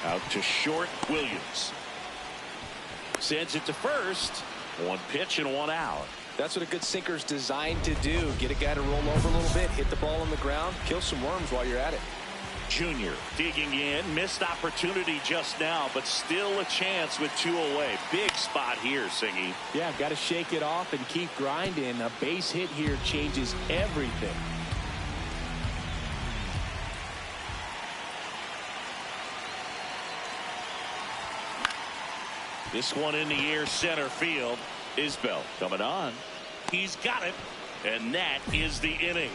Out to short, Williams. Sends it to first. One pitch and one out. That's what a good sinker's designed to do. Get a guy to roll over a little bit, hit the ball on the ground, kill some worms while you're at it. Junior digging in. Missed opportunity just now, but still a chance with 2 away. Big spot here, Singy. Yeah, got to shake it off and keep grinding. A base hit here changes everything. This one in the air, center field. Isbell coming on. He's got it, and that is the inning.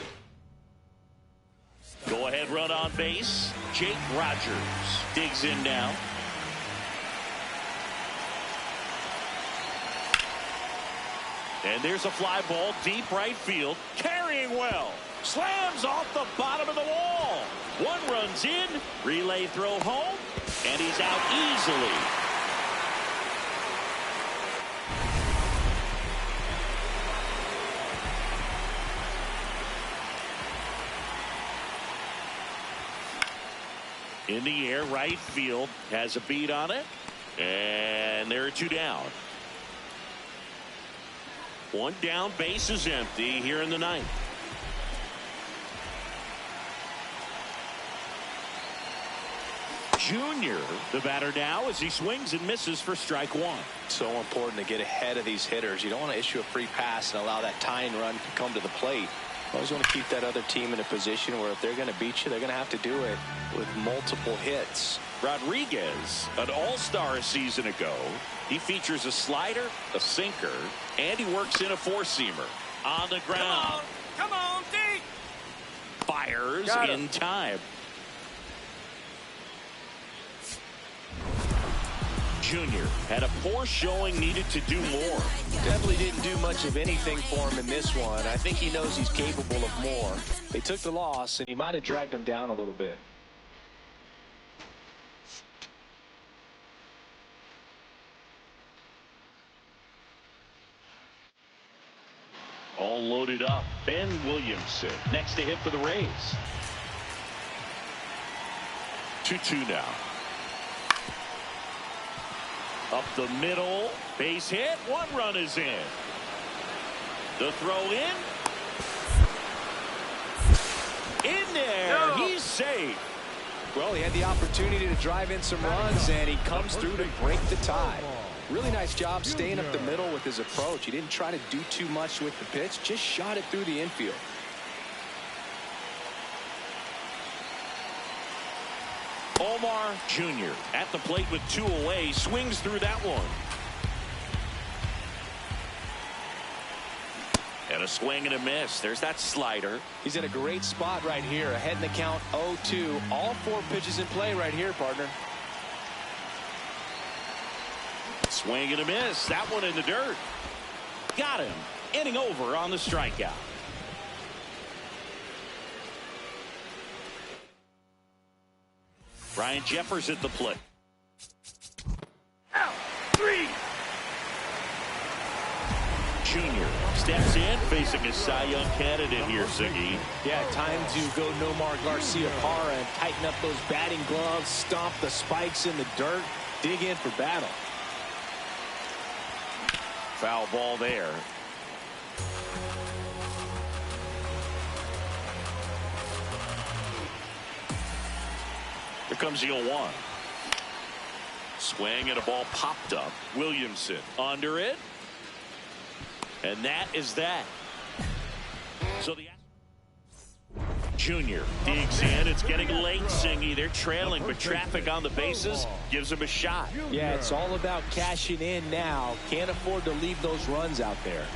Go ahead run on base. Jake Rogers digs in now. And there's a fly ball deep right field. Carrying well. Slams off the bottom of the wall. One runs in. Relay throw home. And he's out easily. In the air, right field has a beat on it. And there are 2 down. 1 down, base is empty here in the 9th. Junior, the batter now, as he swings and misses for strike 1. So important to get ahead of these hitters. You don't want to issue a free pass and allow that tying run to come to the plate. You always want to keep that other team in a position where if they're going to beat you, they're going to have to do it with multiple hits. Rodriguez, an all-star a season ago. He features a slider, a sinker, and he works in a 4-seamer. On the ground. Come on, D. Fires in time. Junior had a poor showing, needed to do more. Definitely didn't do much of anything for him in this one. I think he knows he's capable of more. They took the loss, and he might have dragged him down a little bit. All loaded up. Ben Williamson next to hit for the Rays. 2-2 now. Up the middle, base hit, 1 run is in. The throw in there, he's safe. Well, he had the opportunity to drive in some runs, and he comes through to break the tie. Really nice job staying up the middle with his approach. He didn't try to do too much with the pitch, just shot it through the infield. Omar Jr. at the plate with 2 away, swings through that one. And a swing and a miss. There's that slider. He's in a great spot right here. Ahead in the count 0-2. All 4 pitches in play right here, partner. Swing and a miss. That one in the dirt. Got him. Inning over on the strikeout. Ryan Jeffers at the plate. Out. 3. Junior steps in, facing a Cy Young candidate here, Siggy. Yeah, time to go Nomar Garciaparra and tighten up those batting gloves, stomp the spikes in the dirt, dig in for battle. Foul ball there. Here comes the 0-1. Swing and a ball popped up. Williamson under it. And that is that. So the Junior digs in. It's getting late, Singy. They're trailing, but traffic on the bases gives them a shot. Yeah, it's all about cashing in now. Can't afford to leave those runs out there.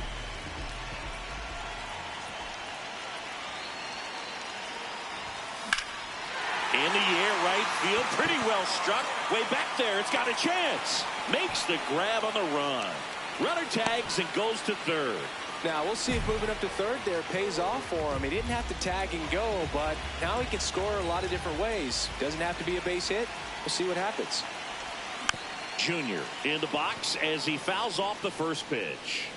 In the air, right field, pretty well struck. Way back there, it's got a chance. Makes the grab on the run. Runner tags and goes to third. Now, we'll see if moving up to third there pays off for him. He didn't have to tag and go, but now he can score a lot of different ways. Doesn't have to be a base hit. We'll see what happens. Junior in the box as he fouls off the first pitch.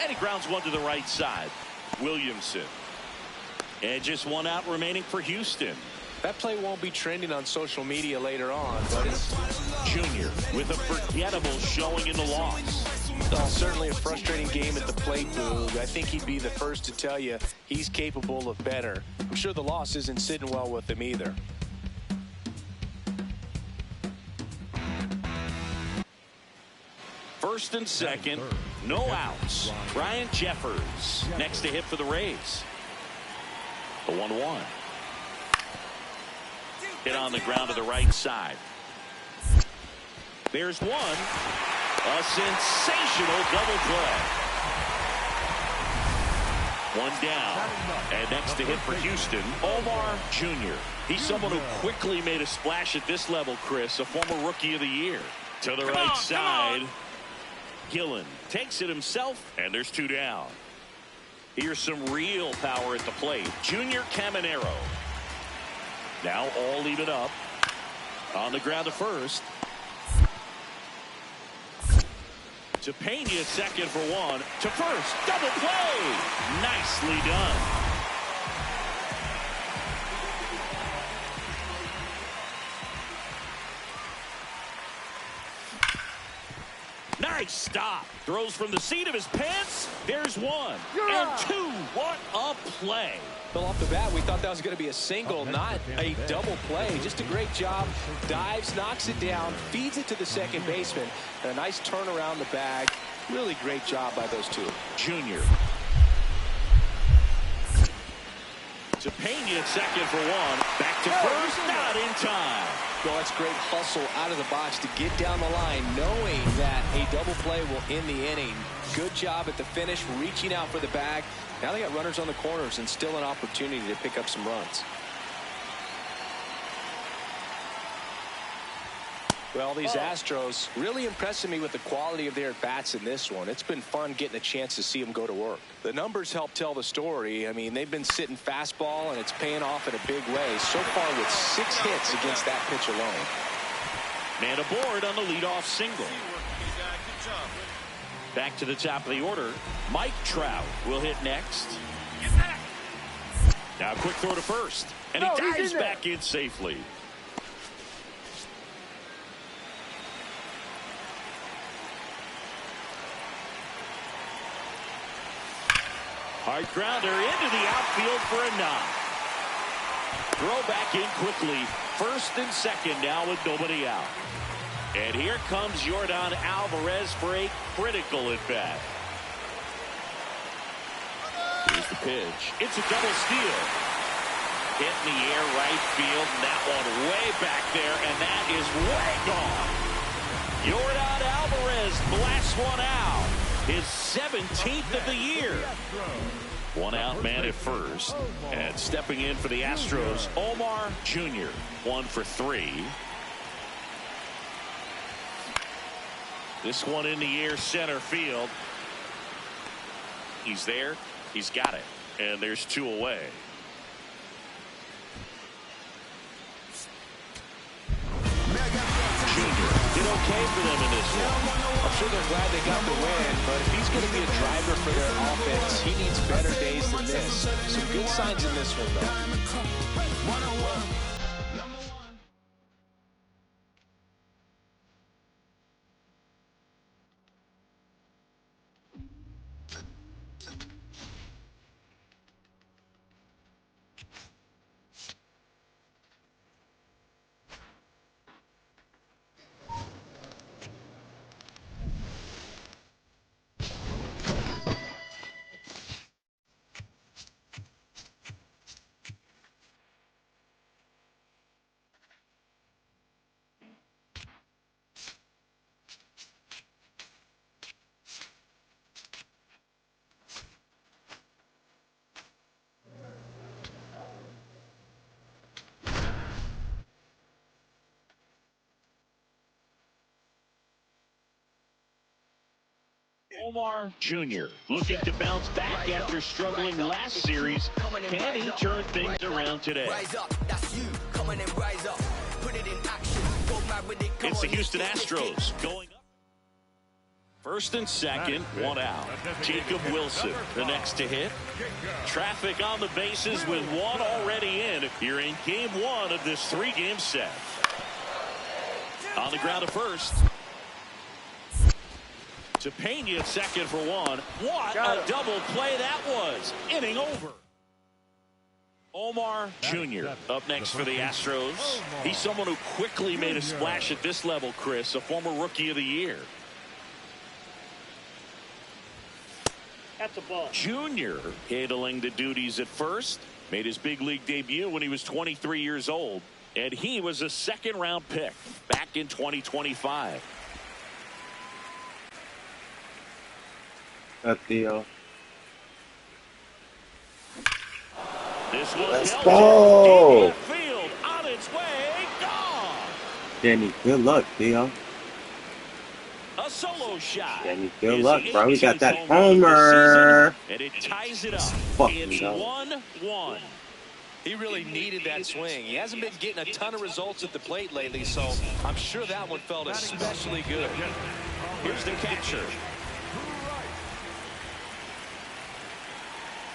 And he grounds one to the right side. Williamson. And just one out remaining for Houston. That play won't be trending on social media later on, but it's Junior with a forgettable showing in the loss. certainly a frustrating game at the plate, Boog. I think he'd be the first to tell you he's capable of better. I'm sure the loss isn't sitting well with him either. First and second, no outs. Ryan Jeffers next to hit for the Rays. The 1-1. Hit on the ground to the right side. There's one. A sensational double play. One down. And next to hit for Houston, Omar Jr. He's someone who quickly made a splash at this level, Chris, a former Rookie of the Year. To the right side. Gillen takes it himself, and there's two down. Here's some real power at the plate. Junior Caminero. Now all even up. On the ground to first. To Pena, second for one. To first. Double play. Nicely done. Nice stop. Throws from the seat of his pants. There's one. And two. What a play. Well, off the bat, we thought that was going to be a single, not a double play. Just a great job. Dives, knocks it down, feeds it to the second baseman. A nice turn around the bag. Really great job by those two. Junior. To Pena, second for one. Back to first. Not in time. Well, that's great hustle out of the box to get down the line, knowing that a double play will end the inning. Good job at the finish, reaching out for the bag. Now they got runners on the corners and still an opportunity to pick up some runs. Well, these Astros really impressing me with the quality of their at-bats in this one. It's been fun getting a chance to see them go to work. The numbers help tell the story. I mean, they've been sitting fastball, and it's paying off in a big way. So far with 6 hits against that pitch alone. Man aboard on the leadoff single. Back to the top of the order. Mike Trout will hit next. Now a quick throw to first. And he dives back in safely. Hard grounder into the outfield for a knock. Throw back in quickly. First and second now with nobody out. And here comes Yordan Alvarez for a critical at bat. Here's the pitch. It's a double steal. Hit in the air right field. And that one way back there. And that is way gone. Yordan Alvarez blasts one out. His 17th of the year. One out man at first. And stepping in for the Astros, Omar Jr. 1 for 3. This one in the air center field. He's there. He's got it. And there's 2 away. Junior did okay for them in this one. I'm sure they're glad they got the win, but if he's going to be a driver for their offense, he needs better days than this. Some good signs in this one, though. Omar Jr. looking to bounce back after struggling last series. Can he turn things around today? It's the Houston Astros going up. First and second, one out. Jacob Wilson, the next to hit. Traffic on the bases with one already in. Here in game one of this 3-game set. On the ground at first. To Pena at second for one. What a double play that was. Inning over. Omar Jr. up next for the Astros. He's someone who quickly made a splash at this level, Chris, a former Rookie of the Year. That's a ball. Junior handling the duties at first. Made his big league debut when he was 23 years old. And he was a second-round pick back in 2025. Theo. This one Let's held go. deep field, on its way, gone. Danny, good luck, Theo. A solo shot. Danny, good His luck, bro. We got 18th that home run of the homer. season, and it ties it up. Fucking It's go. 1-1. He really needed that swing. He hasn't been getting a ton of results at the plate lately, so I'm sure that one felt especially good. Here's the catcher.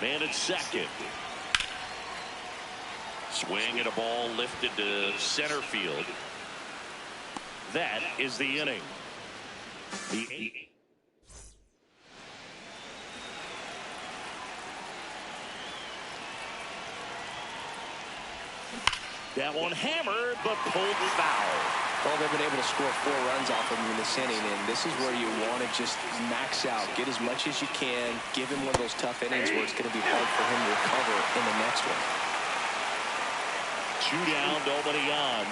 Man at second. Swing and a ball lifted to center field. That is the inning. The 8th. That one hammered, but pulled foul. Well, they've been able to score 4 runs off of him in this inning, and this is where you want to just max out, get as much as you can, give him one of those tough innings where it's going to be hard for him to recover in the next one. 2 down, nobody on.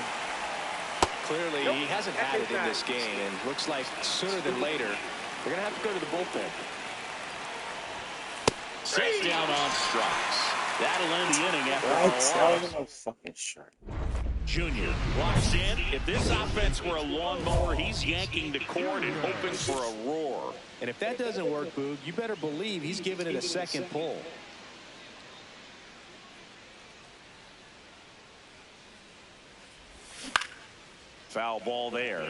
Clearly, he hasn't had it in this game, and looks like sooner than later, they're going to have to go to the bullpen. Sets down on strikes. That'll end the inning after Right, all. fucking shirt. Junior walks in. If this offense were a lawnmower, he's yanking the cord and hoping for a roar. And if that doesn't work, Boog, you better believe he's giving it a second pull. Foul ball there.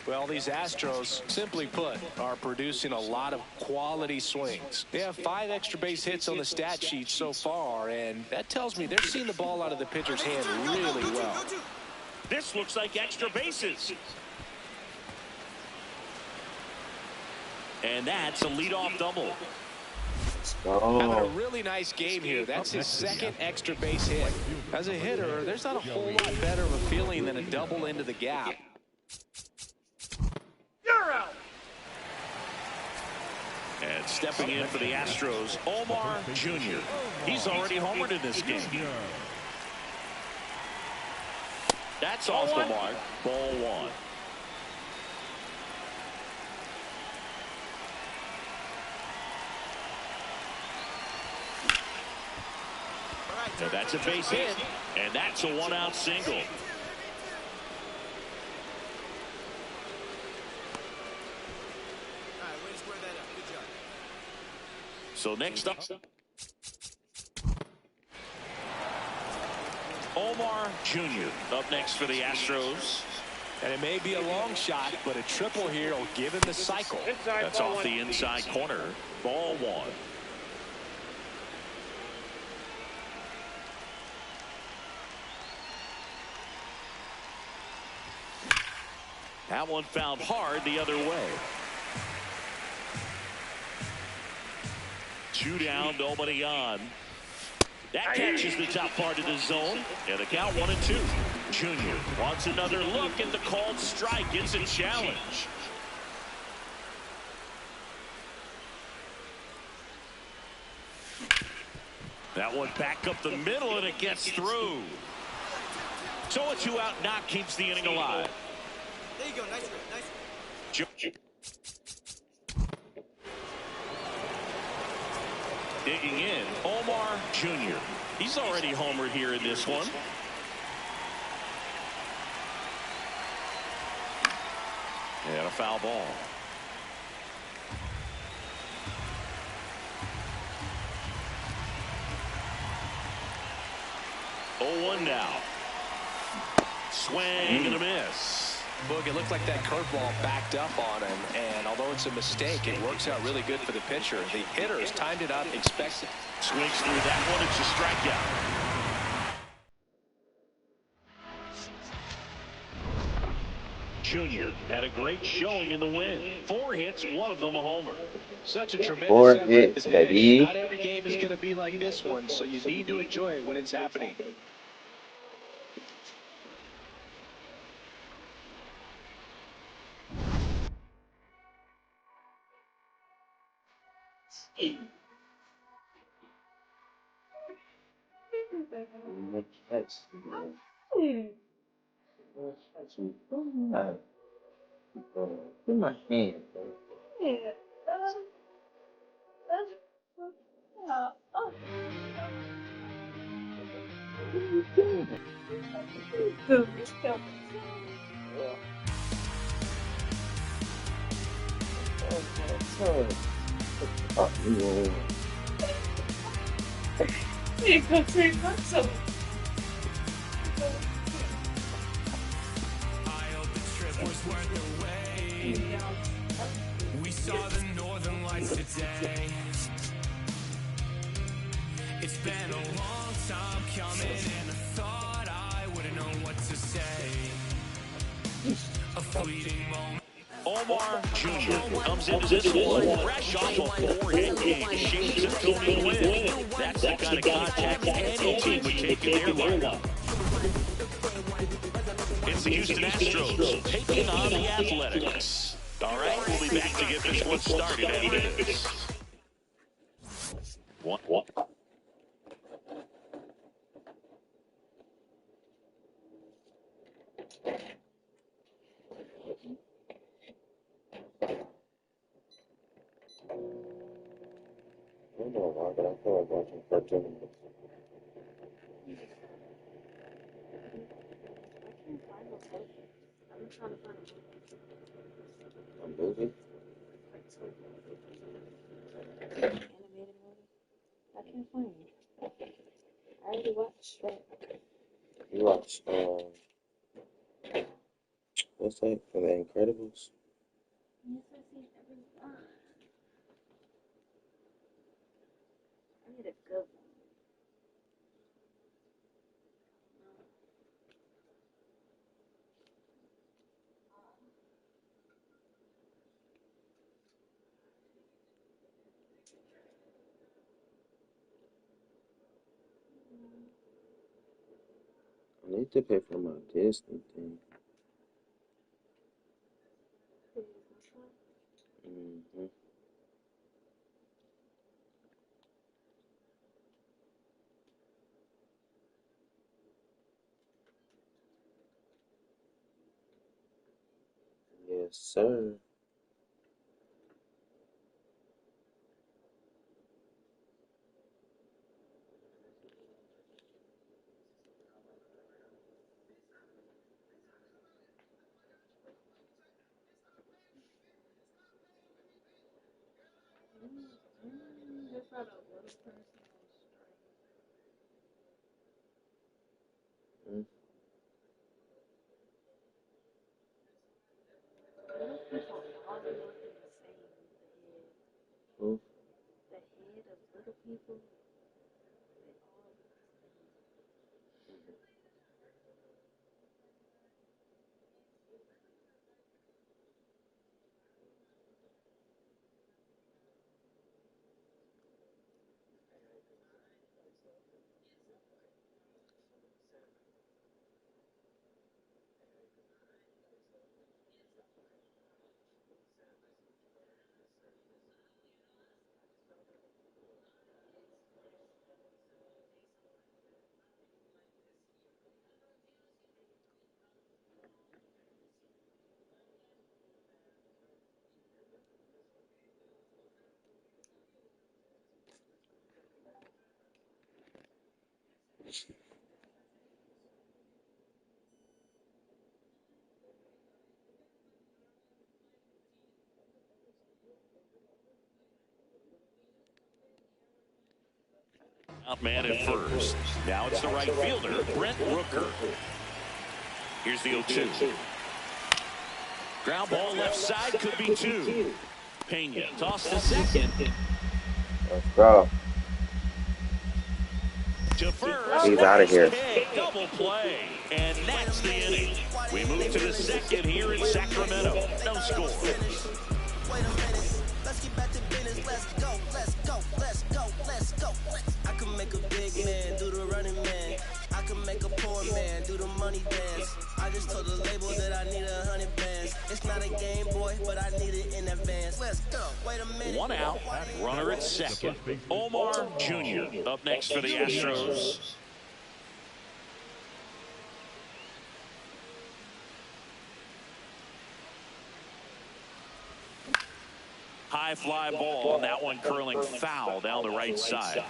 Well, these Astros, simply put, are producing a lot of quality swings. They have 5 extra base hits on the stat sheet so far, and that tells me they're seeing the ball out of the pitcher's hand really well. This looks like extra bases. And that's a leadoff double. Having a Oh, really nice game here. That's his 2nd extra base hit. As a hitter, there's not a whole lot better of a feeling than a double into the gap. You're out. And stepping in for the Astros, Omar Jr. He's already homered in this game. That's off the mark. Ball 1. And that's a base hit. And that's a 1-out single. So next up, Omar Jr. up next for the Astros. And it may be a long shot, but a triple here will give him the cycle. That's off the inside corner. Ball 1. That one fouled hard the other way. 2 down, nobody on. That catches the top part of the zone. And the count 1-2. Junior wants another look at the called strike. Gets a challenge. That one back up the middle, and it gets through. So a 2-out knock keeps the inning alive. There you go. Nice one. Nice one. Digging in, Omar Jr. He's already homered here in this one. And a foul ball. Oh, 1 now. Swing and a miss. Boog, it looked like that curveball backed up on him, and although it's it's a mistake, it works out really good for the pitcher. The hitter has timed it out, expected. Swings through that one. It's a strikeout. Junior had a great showing in the win. 4 hits, one of them a homer. Such a tremendous 4 effort. hits, baby. Not every game is going to be like this one, so you need to enjoy it when it's happening. In my hand. We saw the northern lights today. It's been a long time coming, and I thought I wouldn't know what to say. A fleeting moment. Omar Jr. comes into this one fresh off a 4-hit game. Shades of Tony Wynn. That's the kind of contact any team would take in their lineup. It's the Houston Astros taking on the Athletics. All right, we'll be back to get this one started after this. What? I don't know why, but I feel like watching cartoons. A movie? Animated movie? I can't find it. I already watched Shrek. You watch, what's that? The Incredibles? Yes, I see every one. I need a good one. I need to pay for my Disney thing. Mm-hmm. Yes, sir. That's not a little person on Mm. strike. People all looking the same with the head. Who? The head of little people, they all look the same. Out man at first. Now it's the right fielder, Brent Rooker. Here's the 0-2. Ground ball left side, could be 2. Pena tossed to second. Let's go. To first. He's out of here. Double play. And that's the inning. We move to the second here in Sacramento. No score. Wait a minute. Let's get back to business. Let's go. Let's go. Let's go. Let's go. I can make a big man do the running man. I can make a poor man do the money dance. I just told the label that I need 100 bands. It's not a Game Boy, but I need it in advance. Let's go. Wait a minute. One out. Runner at second. Omar Jr. up next for the Astros. High fly ball, and that one curling foul down the right side.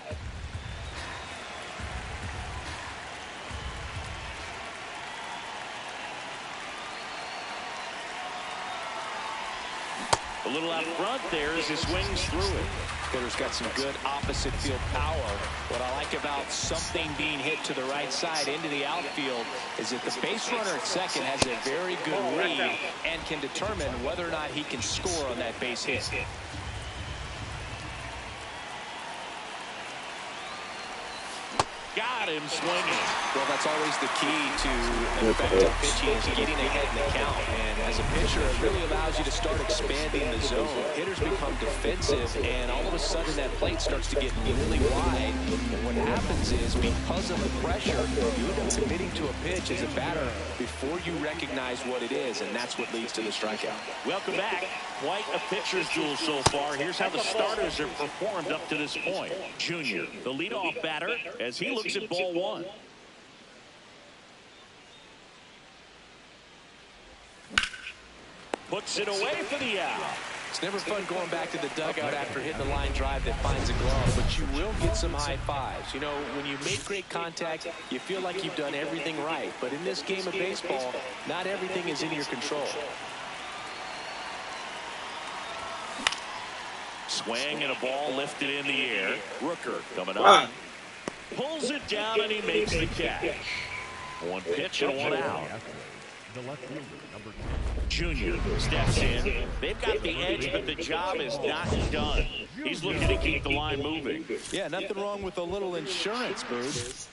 A little out front there as he swings through it. Hitter's got some good opposite field power. What I like about something being hit to the right side into the outfield is that the base runner at second has a very good read and can determine whether or not he can score on that base hit. Got him swinging. Well, that's always the key to effective pitching, is getting ahead in the count. And as a pitcher, it really allows you to start expanding the zone. Hitters become defensive, and all of a sudden that plate starts to get really wide. And what happens is, because of the pressure, you end up committing to a pitch as a batter before you recognize what it is, and that's what leads to the strikeout. Welcome back. Quite a pitcher's duel so far. Here's how the starters have performed up to this point. Junior, the leadoff batter, as he looks at ball one. Puts it away for the out. It's never fun going back to the dugout after hitting a line drive that finds a glove, but you will get some high fives. You know, when you make great contact, you feel like you've done everything right. But in this game of baseball, not everything is in your control. Swing and a ball lifted in the air. Rooker coming up. Pulls it down and he makes the catch. One pitch and one out. Junior steps in. They've got the edge, but the job is not done. He's looking to keep the line moving. Yeah, nothing wrong with a little insurance, Boog.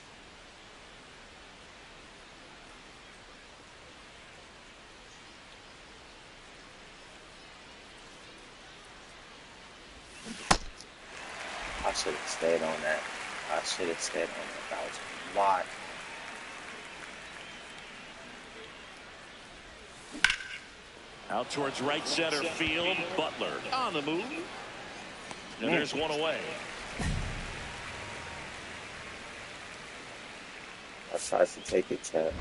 I should have stayed on that. I should have stayed on that. That was a lot. Out towards right center field. Butler on the move. And there's one away. I tried to take it, Chad.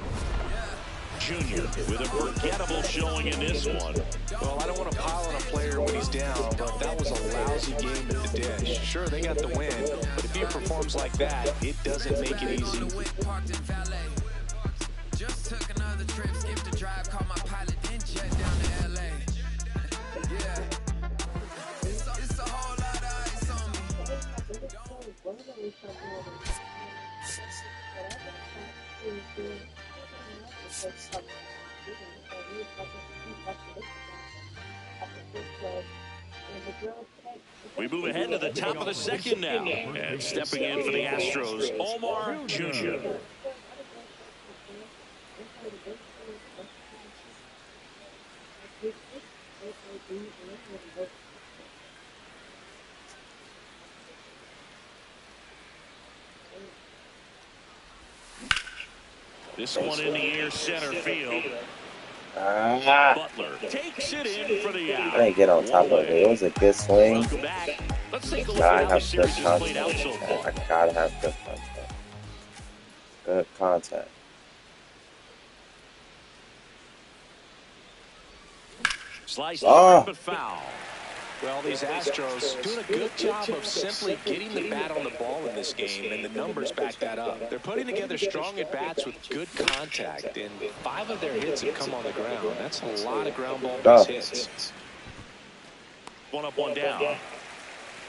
Junior with a forgettable showing in this one. Well, I don't want to pile on a player when he's down, but that was a lousy game at the dish. Sure, they got the win, but if he performs like that, it doesn't make it easy. Just took another trip, skipped the drive, called my pilot, then jet down to LA. Yeah. It's a whole lot of ice on me. We move ahead to the top of the second now. And stepping in for the Astros, Omar Jr. This one in the air, center field. Butler takes it in for the out. I didn't get on top of it. It was a good swing. Welcome back. Let's take a look Gotta at how the have good series has played out so contact. far. I gotta have good contact. Good contact. Slice but foul. Well, these Astros doing a good job of simply getting the bat on the ball in this game, and the numbers back that up. They're putting together strong at-bats with good contact, and 5 of their hits have come on the ground. That's a lot of ground ball base hits. One up, one down.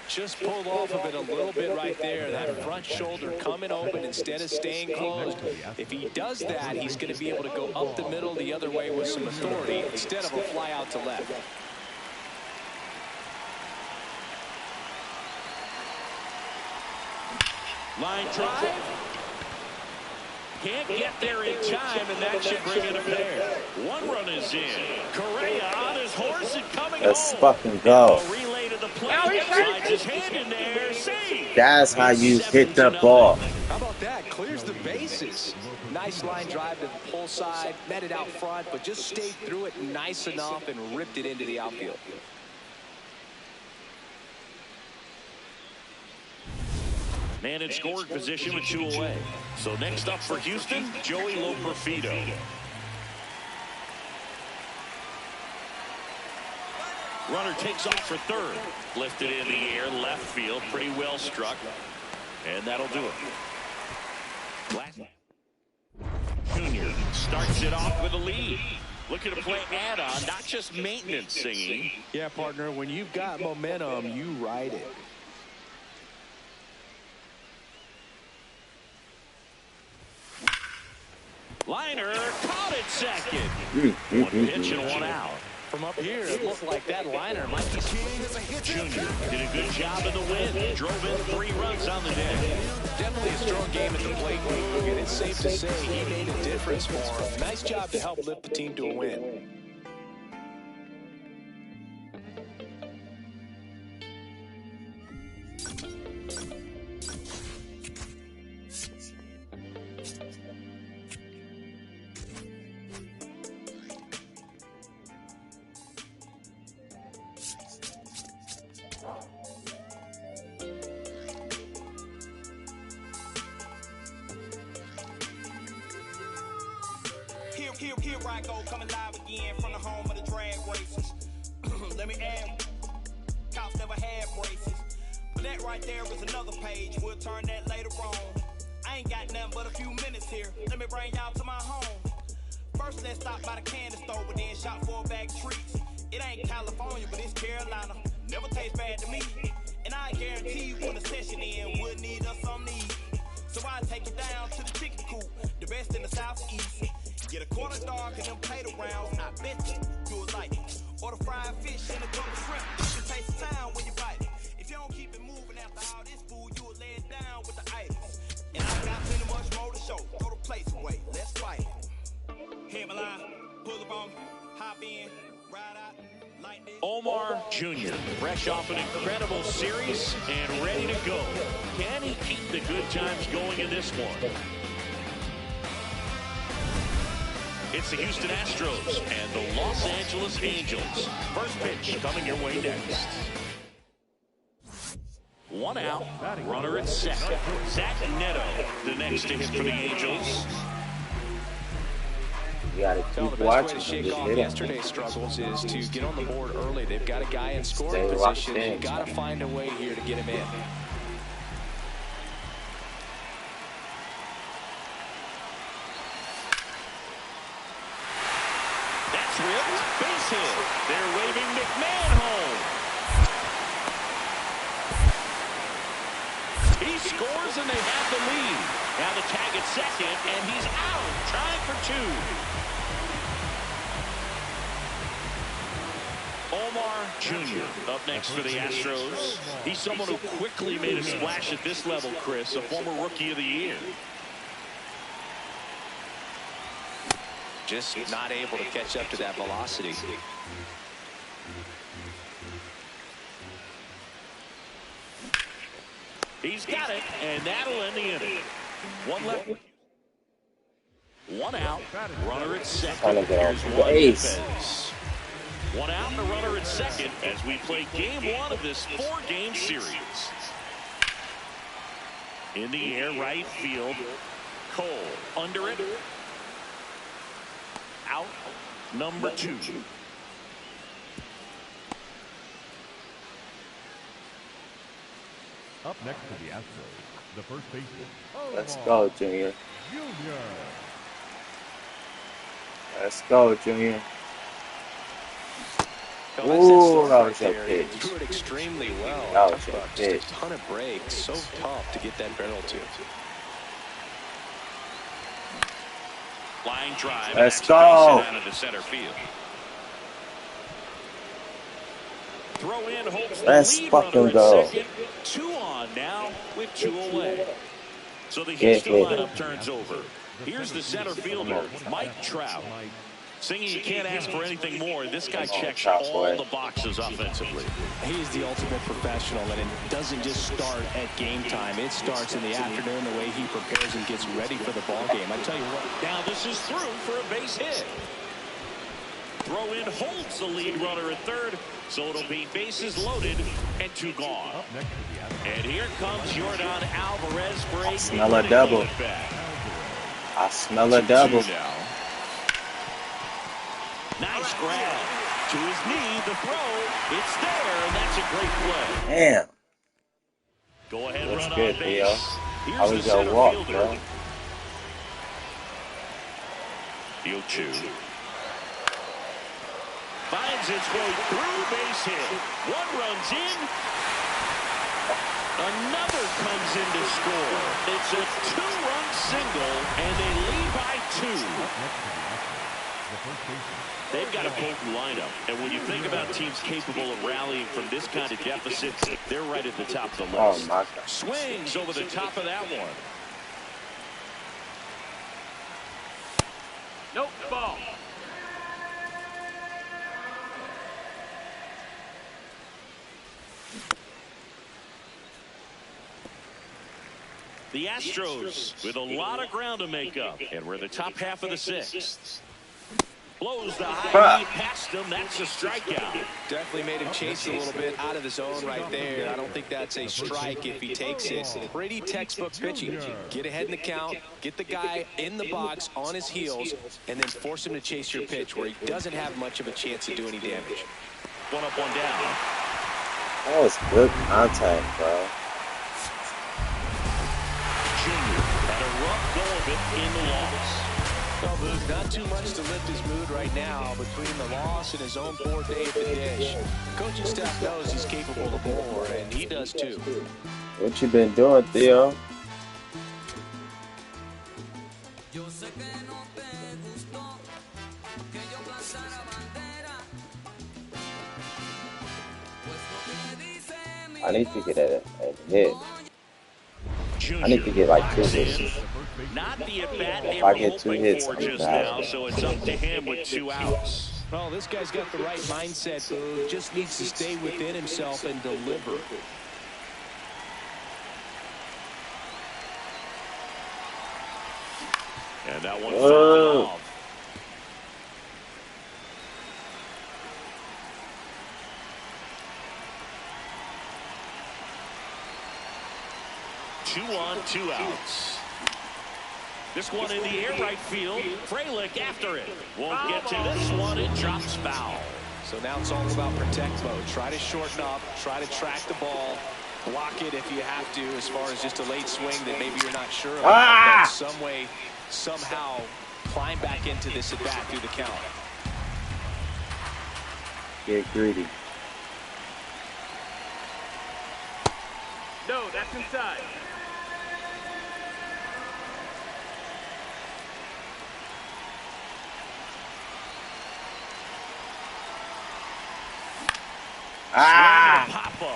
Just pulled off of it a little bit right there. That front shoulder coming open instead of staying closed. If he does that, he's going to be able to go up the middle the other way with some authority instead of a fly out to left. Line drive. Can't get there in time, and that should bring in a pair. One run is in. Correa on his horse and coming Let's home. fucking go. A relay to the plate. Slides his hand in there. Save. That's how you hit the ball. How about that? Clears the bases. Nice line drive to the pull side. Met it out front, but just stayed through it nice enough and ripped it into the outfield. Man in scoring position with 2 away. So next up for Houston, Joey Loperfido. Runner takes off for third. Lifted in the air, left field, pretty well struck. And that'll do it. Junior starts it off with a lead. Looking to play add-on, not just maintenance singing. Yeah, partner, when you've got momentum, you ride it. Liner caught it second. One pitch and one out. From up here, it looked like that liner might be swinging as a hit. Junior did a good job in the win. Drove in 3 runs on the day. Definitely a strong game at the plate, and it's safe to say he made a difference for him. Nice job to help lift the team to a win. Here I go, coming live again from the home of the drag races. Let me add, cops never had braces. But that right there is another page. We'll turn that later on. I ain't got nothing but a few minutes here. Let me bring y'all to my home. First, let's stop by the candy store, but then shop for a bag of treats. It ain't California, but it's Carolina. Never tastes bad to me. And I guarantee you when the session in, we'll need us some need. So I take it down to the chicken coop, the best in the southeast. Get a quarter dog and them potato rounds, I bet you'll like it. Or the fried fish and a couple shrimp. You can taste the town when you bite it. If you don't keep it moving after all this food, you'll lay it down with the items. And I got plenty much more to show. Throw the plates away, let's fight it. Head my line, pull up on me, hop in, ride out, like this. Omar Jr. fresh off an incredible series and ready to go. Can he keep the good times going in this one? It's the Houston Astros and the Los Angeles Angels. First pitch coming your way next. 1 out, runner at second. Zach Neto, the next to hit for the Angels. You gotta Tell keep the best watching. way to shake Just off hit him. yesterday's struggles is to get on the board early. They've got a guy in scoring Stay locked position. in. They've got to find a way here to get him in. That's ripped. Base hit. They're waving McMahon home. He scores and they have the lead. Now the tag at second, and he's out, trying for 2. Omar Jr. up next for the Astros. He's someone who quickly made a splash at this level, Chris, a former Rookie of the Year. Just not able to catch up to that velocity. He's got it, and that'll end the inning. 1 left. 1 out. Runner at second. Trying to get Here's off one the base. defense. 1 out and a runner at second as we play game 1 of this 4-game series. In the air, right field. Cole under it. Out. Number 2. Up next to the Astros, the first baseman. Let's go, Junior. Junior. Let's go, Junior. Ooh, that was a pitch. He threw it extremely well. That was Tough, a just pitch. a ton of breaks. So tough to get that barrel to. Line drive. Let's That's go. Out of the center field. Throw in, holds the Let's lead fucking runner at go. second. 2 on now with 2 away. So the Houston lineup turns over. Here's the center fielder, Mike Trout. Singing, you can't ask for anything more. This guy checks all the boxes offensively. He's the ultimate professional, and it doesn't just start at game time. It starts in the afternoon, the way he prepares and gets ready for the ball game. I tell you what. Now this is through for a base hit. Throw in holds the lead runner at third, so it'll be bases loaded and 2 gone. And here comes Jordan Alvarez for a smell a double. I smell a double. Nice grab to his knee. The throw, it's there, and that's a great play. Damn. Go ahead, that's run good, on Theo. base. How was your walk, bro? The 0-2. Finds its way through, base hit. 1 runs in. Another comes in to score. It's a 2-run single, and they lead by 2. They've got a potent lineup, and when you think about teams capable of rallying from this kind of deficit, they're right at the top of the list. Oh, my God. Swings over the top of that one. Nope, ball. The Astros with a lot of ground to make up, and we're the top half of the 6th. Blows the high knee past him. That's a strikeout. Definitely made him chase a little bit out of the zone right there. I don't think that's a strike if he takes it. Pretty textbook pitching. Get ahead in the count, get the guy in the box on his heels, and then force him to chase your pitch where he doesn't have much of a chance to do any damage. 1 up, 1 down. That was good contact, bro. Junior had a rough go of it in the loss. Well, there's not too much to lift his mood right now between the loss and his own poor day at the dish. The coaching staff knows he's capable of more, and he does too. What you been doing, Theo? I need to get a hit. I need to get like 2 hits. Not the at-bat If I get 2 hits, I'm just bad. now, so it's up to him with 2 outs. Well, this guy's got the right mindset. Just needs to stay within himself and deliver. And that one fouled off. Two on, 2 outs. This one in the air right field. Frelick after it. Won't get to this one. It drops foul. So now it's all about protect mode. Try to shorten up. Try to track the ball. Block it if you have to, as far as just a late swing that maybe you're not sure about. But some way, somehow, climb back into this at bat through the count. Get greedy. No, that's inside.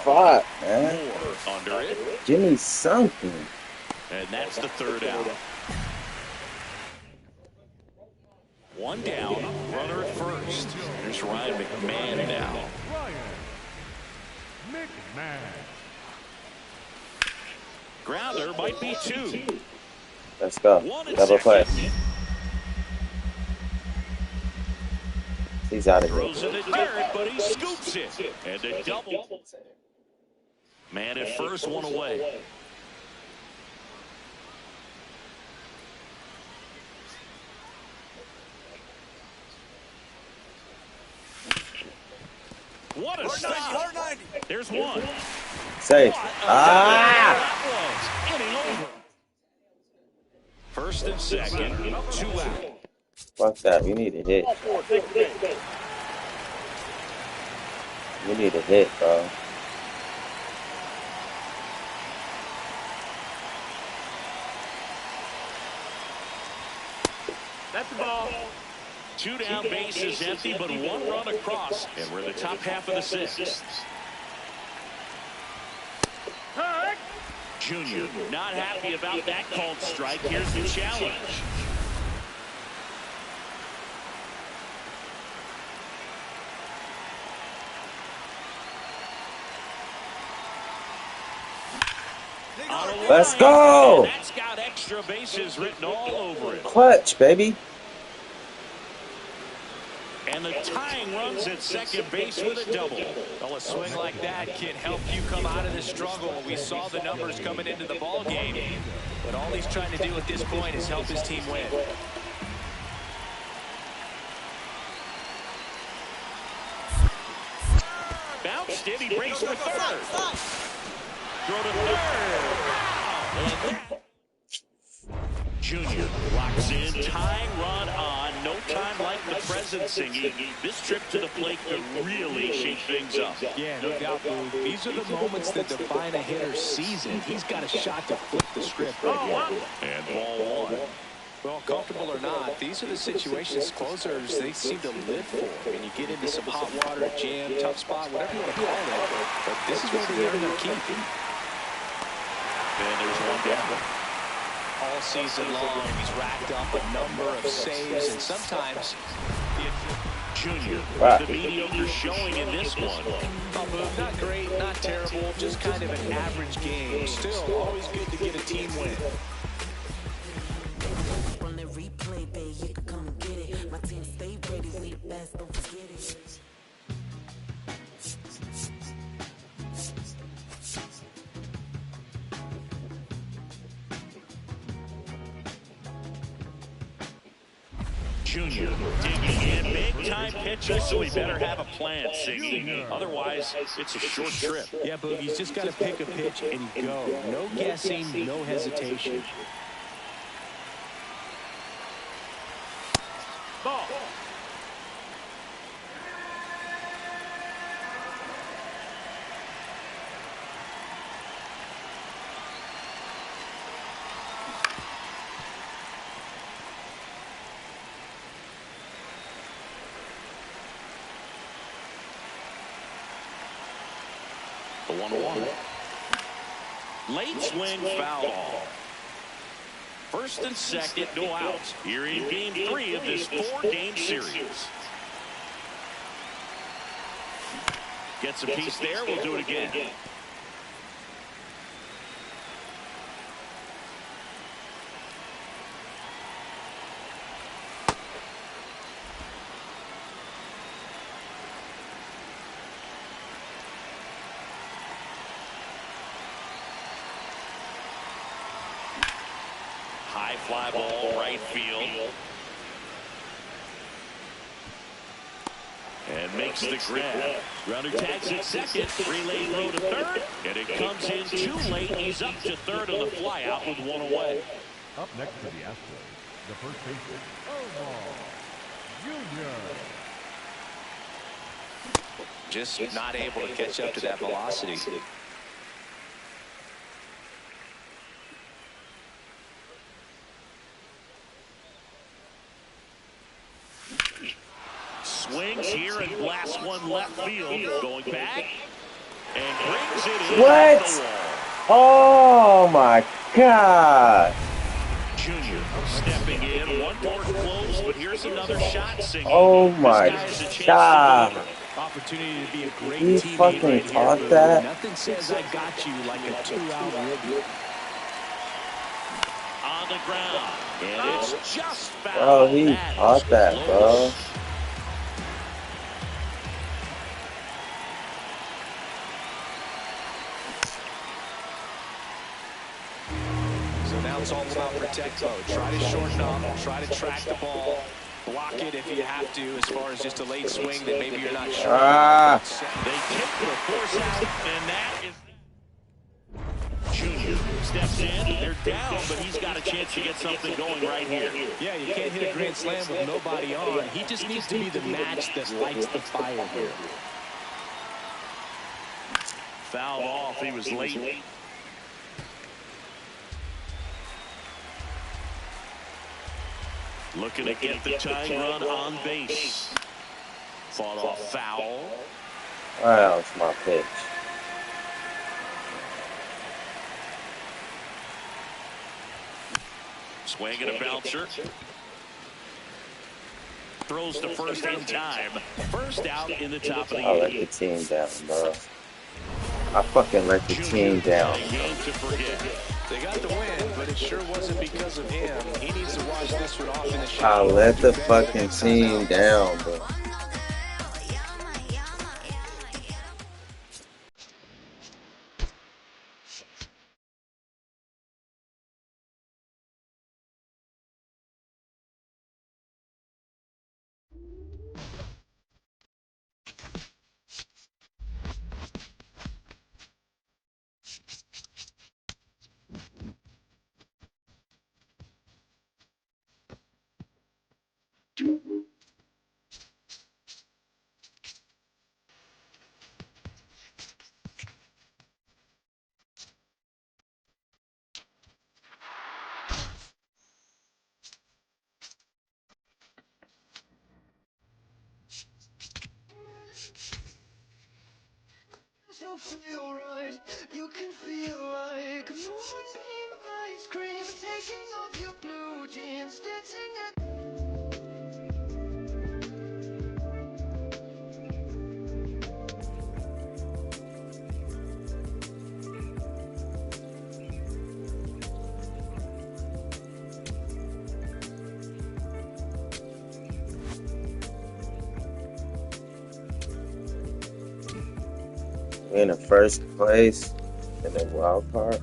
Fuck, man. Under it. Give me something. And that's the 3rd out. 1 down. Runner at first. There's Ryan McMahon now. Grounder might be 2. Let's go. Double play. He's out of here. Throws in the dirt, but he scoops it. And a double. Man at first, 1 away. What a stop. There's 1. Safe. First and second, 2 out. Fuck that. We need a hit. We need a hit, bro. That's the ball. 2 down, bases empty, but 1 run across. And we're the top half of the 6th. Junior, not happy about that called strike. Here's the challenge. Let's go! And that's got extra bases written all over it. Clutch, baby. And the tying runs at second base with a double. Well, a swing like that can help you come out of the struggle. We saw the numbers coming into the ball game, but all he's trying to do at this point is help his team win. Bounced it, he breaks for third. Throw to third. And Junior locks in, tying run on. No time like the present singing. This trip to the plate could really shake things up. Yeah, no doubt, Boog. These are the moments that define a hitter's season. He's got a shot to flip the script right here. And ball one. Well, comfortable or not, these are the situations closers they seem to live for. And you get into some hot water, a jam, tough spot, whatever you want to call it. But this is where they earn their keep. And there's one down. All season long, he's racked up a number of saves, and sometimes Junior, the mediocre showing in this one. Not great, not terrible, just kind of an average game. Still, always good to get a team win. On the replay, babe, you can come get it. My team stay ready, we the best, don't forget it. Junior digging in, big-time pitches, so he better have a plan, Siggy. Otherwise, it's a short trip. Yeah, but he's just got to pick a pitch and go. No guessing, no hesitation. Ball. The 1-1. Late swing, foul ball. First and second, no outs. Here in game 3 of this 4-game series. Gets a piece there. We'll do it again. High fly ball, right field. And makes the grab. Runner tags at second. Relay throw to third. And it comes in too late. He's up to third on the fly out with one away. Up next to the Astros, the first baseman, Junior. Just not able to catch up to that velocity. Swings here and blasts one left field. Going back and brings it in. What? Oh my God. Junior stepping in. One door closed, but here's another shot. Singing. Oh my God. Opportunity to be a great He teammate fucking right here, caught Boog. that. Nothing says I got you like a 2-out ribby. On the ground. And it's just foul. Bro, he caught that, bro. So now it's all about protect mode. Try to shorten up, try to track the ball, block it if you have to, as far as just a late swing that maybe you're not sure. They kick the force out, and that is Junior steps in. They're down, but he's got a chance to get something going right here. Yeah, you can't hit a grand slam with nobody on. He just needs to be the match that lights the fire here. Fouled off. He was late. Looking to get the tying run on base. Fought off foul. That was my pitch. Swing and a bouncer. Throws to first in time. First out in the top of the I let the team down, bro. I fucking let the team down. Game to forget. They got the win, but it sure wasn't because of him. He needs to wash this one off in the I shower. let the fucking team down, bro. Don't feel right. You can feel like morning ice cream, taking off your blue jeans, stitching it. In the first place in the wild card.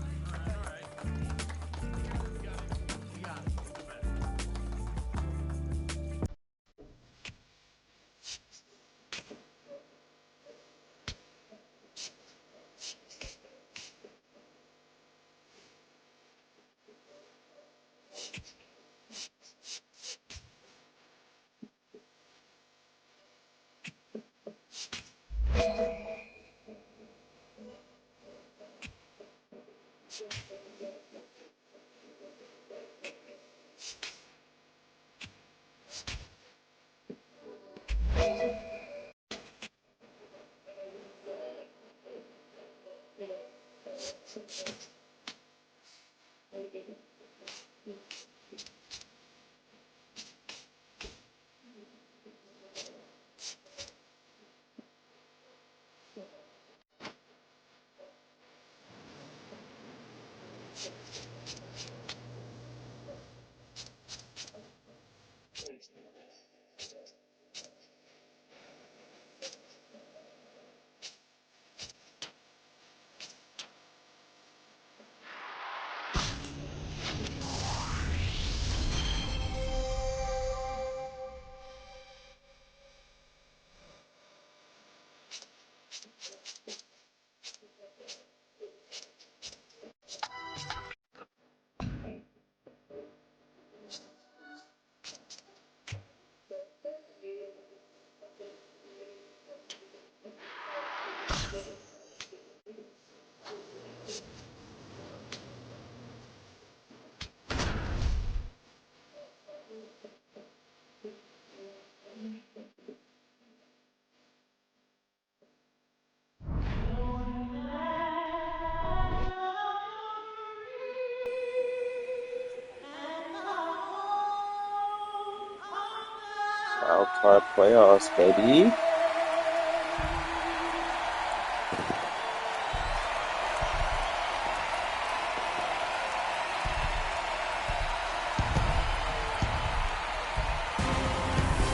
Wildcard playoffs, baby.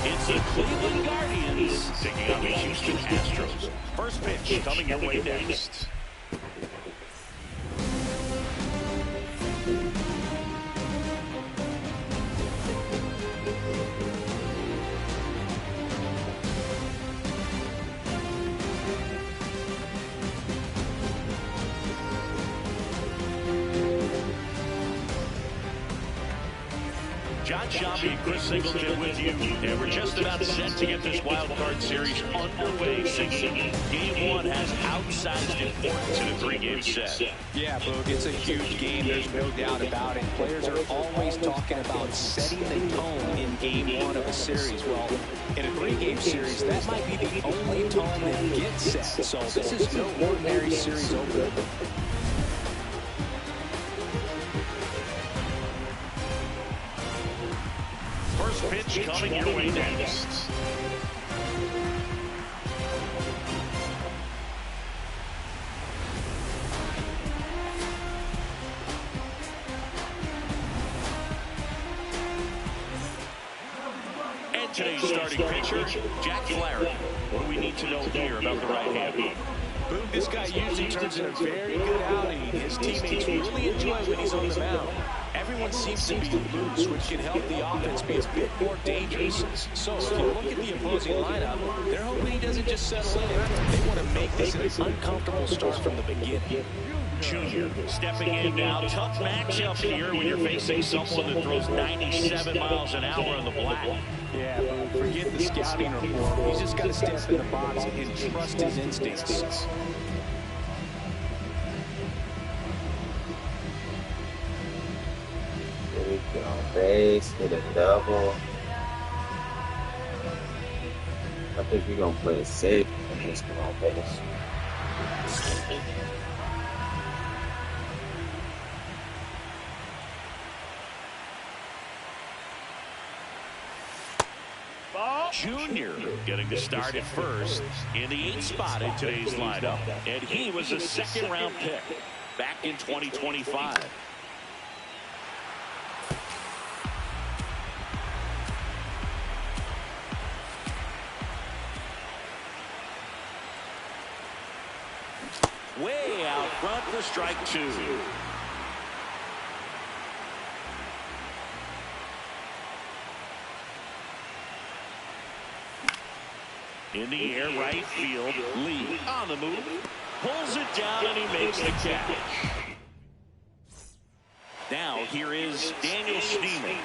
It's the Cleveland Guardians taking on the Houston Astros. First pitch coming your way next. John Shelby and Chris Singleton with you. And we're just about set to get this wild card series underway. Game one has outsized importance in a three-game set. Yeah, Boog, it's a huge game. There's no doubt about it. Players are always talking about setting the tone in game one of a series. Well, in a three-game series, that might be the only tone that gets set. So this is no ordinary series opener. pitch coming your way next. And today's starting pitcher, Jack Flaherty. What do we need to know here about the right-hander? Boog, this guy usually turns in a very good outing. His teammates really enjoy when he's on the mound. Everyone seems to be loose, which can help the offense be a bit more dangerous. So if you look at the opposing lineup, they're hoping he doesn't just settle in. They want to make this an uncomfortable start from the beginning. Junior stepping in now. Tough matchup here when you're facing someone that throws 97 miles an hour in the black. Yeah, but forget the scouting report. He's just got to step in the box and trust his instincts. Get on base, hit a double. I think we're going to play it safe and just get on base. Junior getting to start at first in the 8th spot in today's lineup. And he was a second-round pick back in 2025. Way out front for strike 2. In the air, right field. Lee on the move. Pulls it down, and he makes the catch. Now, here is Daniel Schneemann.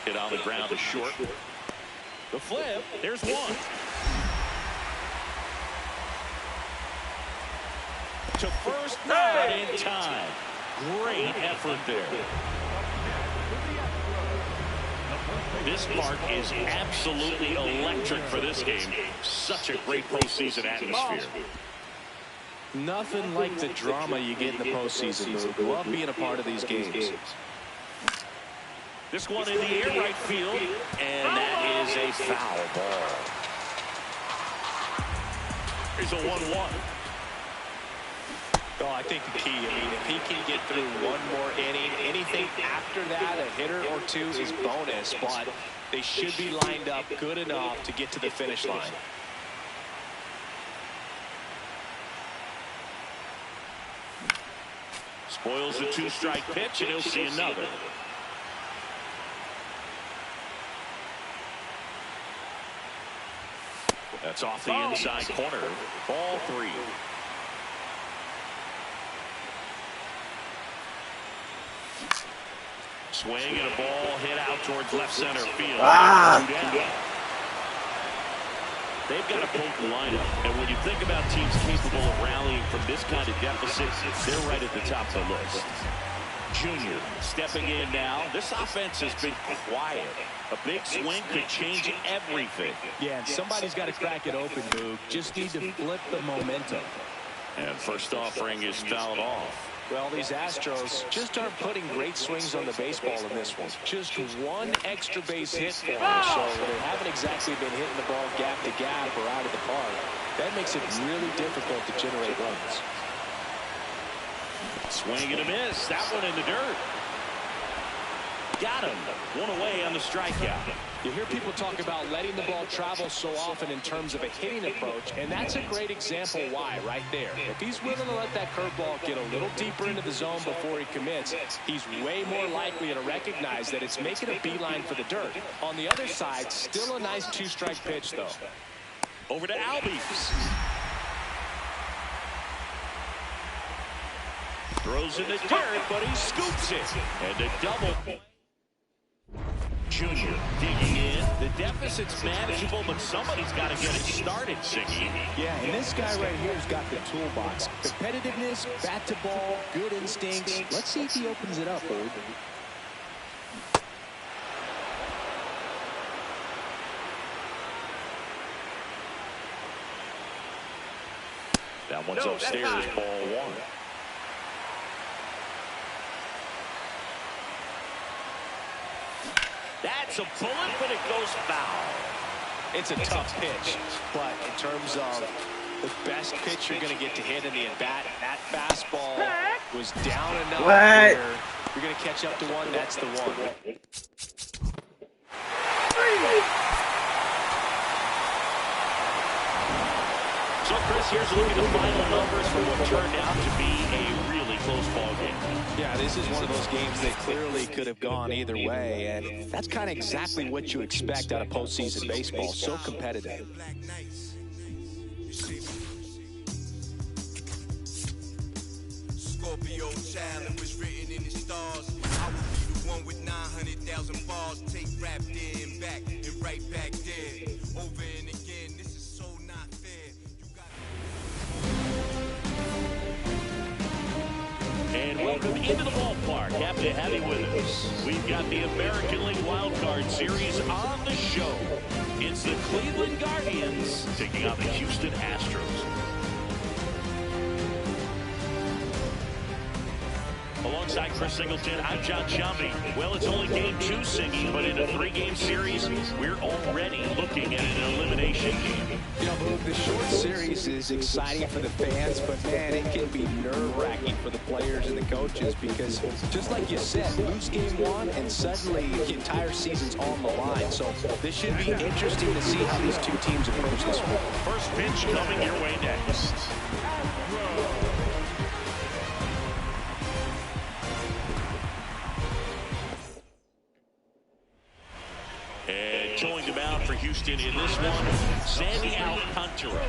Hit on the ground to short. The flip. There's one. To first, not in time. Great effort there. This park is absolutely electric for this game. Such a great postseason atmosphere. Nothing like the drama you get in the postseason. Love being a part of these games. This one in the air, right field, and that is a foul ball. Here's a 1-1. Oh, I think the key, if he can get through one more inning, anything after that, a hitter or two is bonus, but they should be lined up good enough to get to the finish line. Spoils the 2-strike pitch, and he'll see another. That's off the inside corner. Ball 3. Swing and a ball hit out towards left center field. They've got a potent lineup, and when you think about teams capable of rallying from this kind of deficit, they're right at the top of the list. Junior stepping in now. This offense has been quiet. A big swing could change everything. Yeah, and somebody's got to crack it open, Boog. Just need to flip the momentum. And first offering is fouled off. Well, these Astros just aren't putting great swings on the baseball in this one. Just one extra base hit for them, so they haven't exactly been hitting the ball gap to gap or out of the park. That makes it really difficult to generate runs. Swing and a miss. That one in the dirt. Got him. One away on the strikeout. You hear people talk about letting the ball travel so often in terms of a hitting approach, and that's a great example why right there. If he's willing to let that curveball get a little deeper into the zone before he commits, he's way more likely to recognize that it's making a beeline for the dirt. On the other side, still a nice 2-strike pitch, though. Over to Albies. Throws in the dirt, but he scoops it. And a double. Junior digging in. The deficit's manageable, but somebody's got to get it started, Siggy. Yeah, and this guy right here has got the toolbox. Competitiveness, bat to ball, good instincts. Let's see if he opens it up, Boog. That one's upstairs, ball 1. Rips a bullet, but it goes foul. It's a tough pitch, but in terms of the best pitch you're going to get to hit in the at-bat, that fastball was down enough where you're going to catch up to one. That's the one. So, Chris, here's a look at the final numbers for what turned out to be a really close ball game. Yeah, this is one of those games that clearly could have gone either way, and that's kind of exactly what you expect out of postseason baseball. So competitive. Scorpio child, it was written in the stars. I will be the one with 900,000 bars. Take rap there and back and right back there. Over and again, this is so not fair. And welcome into the ballpark. Happy to have you with us. We've got the American League Wildcard Series on the show. It's the Cleveland Guardians taking on the Houston Astros. Alongside Chris Singleton, I'm John Shambi. Well, it's only game 2, Singy, but in a 3-game series, we're already looking at an elimination game. You know, Boog, the short series is exciting for the fans, but, man, it can be nerve-wracking for the players and the coaches because, just like you said, lose game 1 and suddenly the entire season's on the line. So this should be interesting to see how these two teams approach this one. First pitch coming your way next. And showing the mound for Houston in this one, Sandy Alcantara.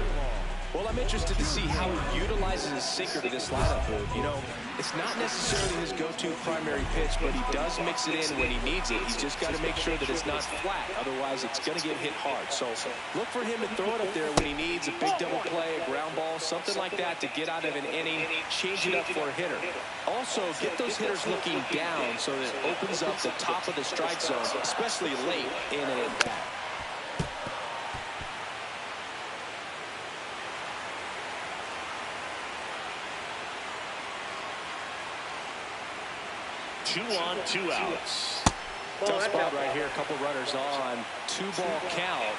Well, I'm interested to see how he utilizes his sinker to this lineup. You know, it's not necessarily his go-to primary pitch, but he does mix it in when he needs it. He's just got to make sure that it's not flat. Otherwise, it's going to get hit hard. So look for him to throw it up there when he needs a big double play, a ground ball, something like that to get out of an inning, change it up for a hitter. Also, get those hitters looking down so that it opens up the top of the strike zone, especially late in an at-bat. Two on, 2 outs. Tough spot right here. A couple runners on. 2-ball count.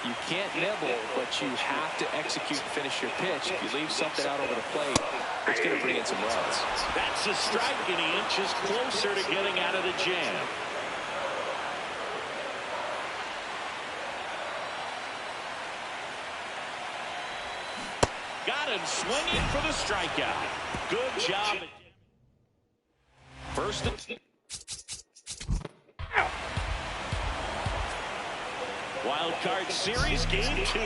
You can't nibble, but you have to execute and finish your pitch. If you leave something out over the plate, it's going to bring in some runs. That's a strike, and he inches closer to getting out of the jam. Got him swinging for the strikeout. Good job. First Wild Card Series game 2.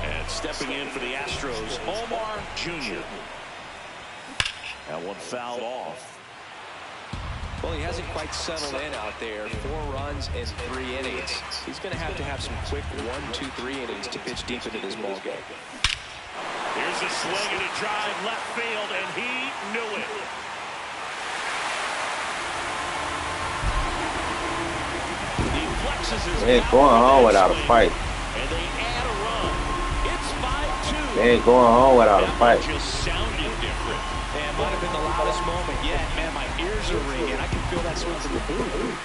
And stepping in for the Astros, Omar Jr. That one fouled off. Well, he hasn't quite settled in out there. 4 runs in 3 innings. He's going to have some quick 1, 2, 3 innings to pitch deep into this ball game. Here's a swing and a drive left field, and he knew it. They ain't going home without a fight. And they add a run. It's 5-2. They ain't going home without a fight. Just sounded different. Man, might have been the loudest moment yet. Man, my ears are ringing. I can feel that swing from the booth.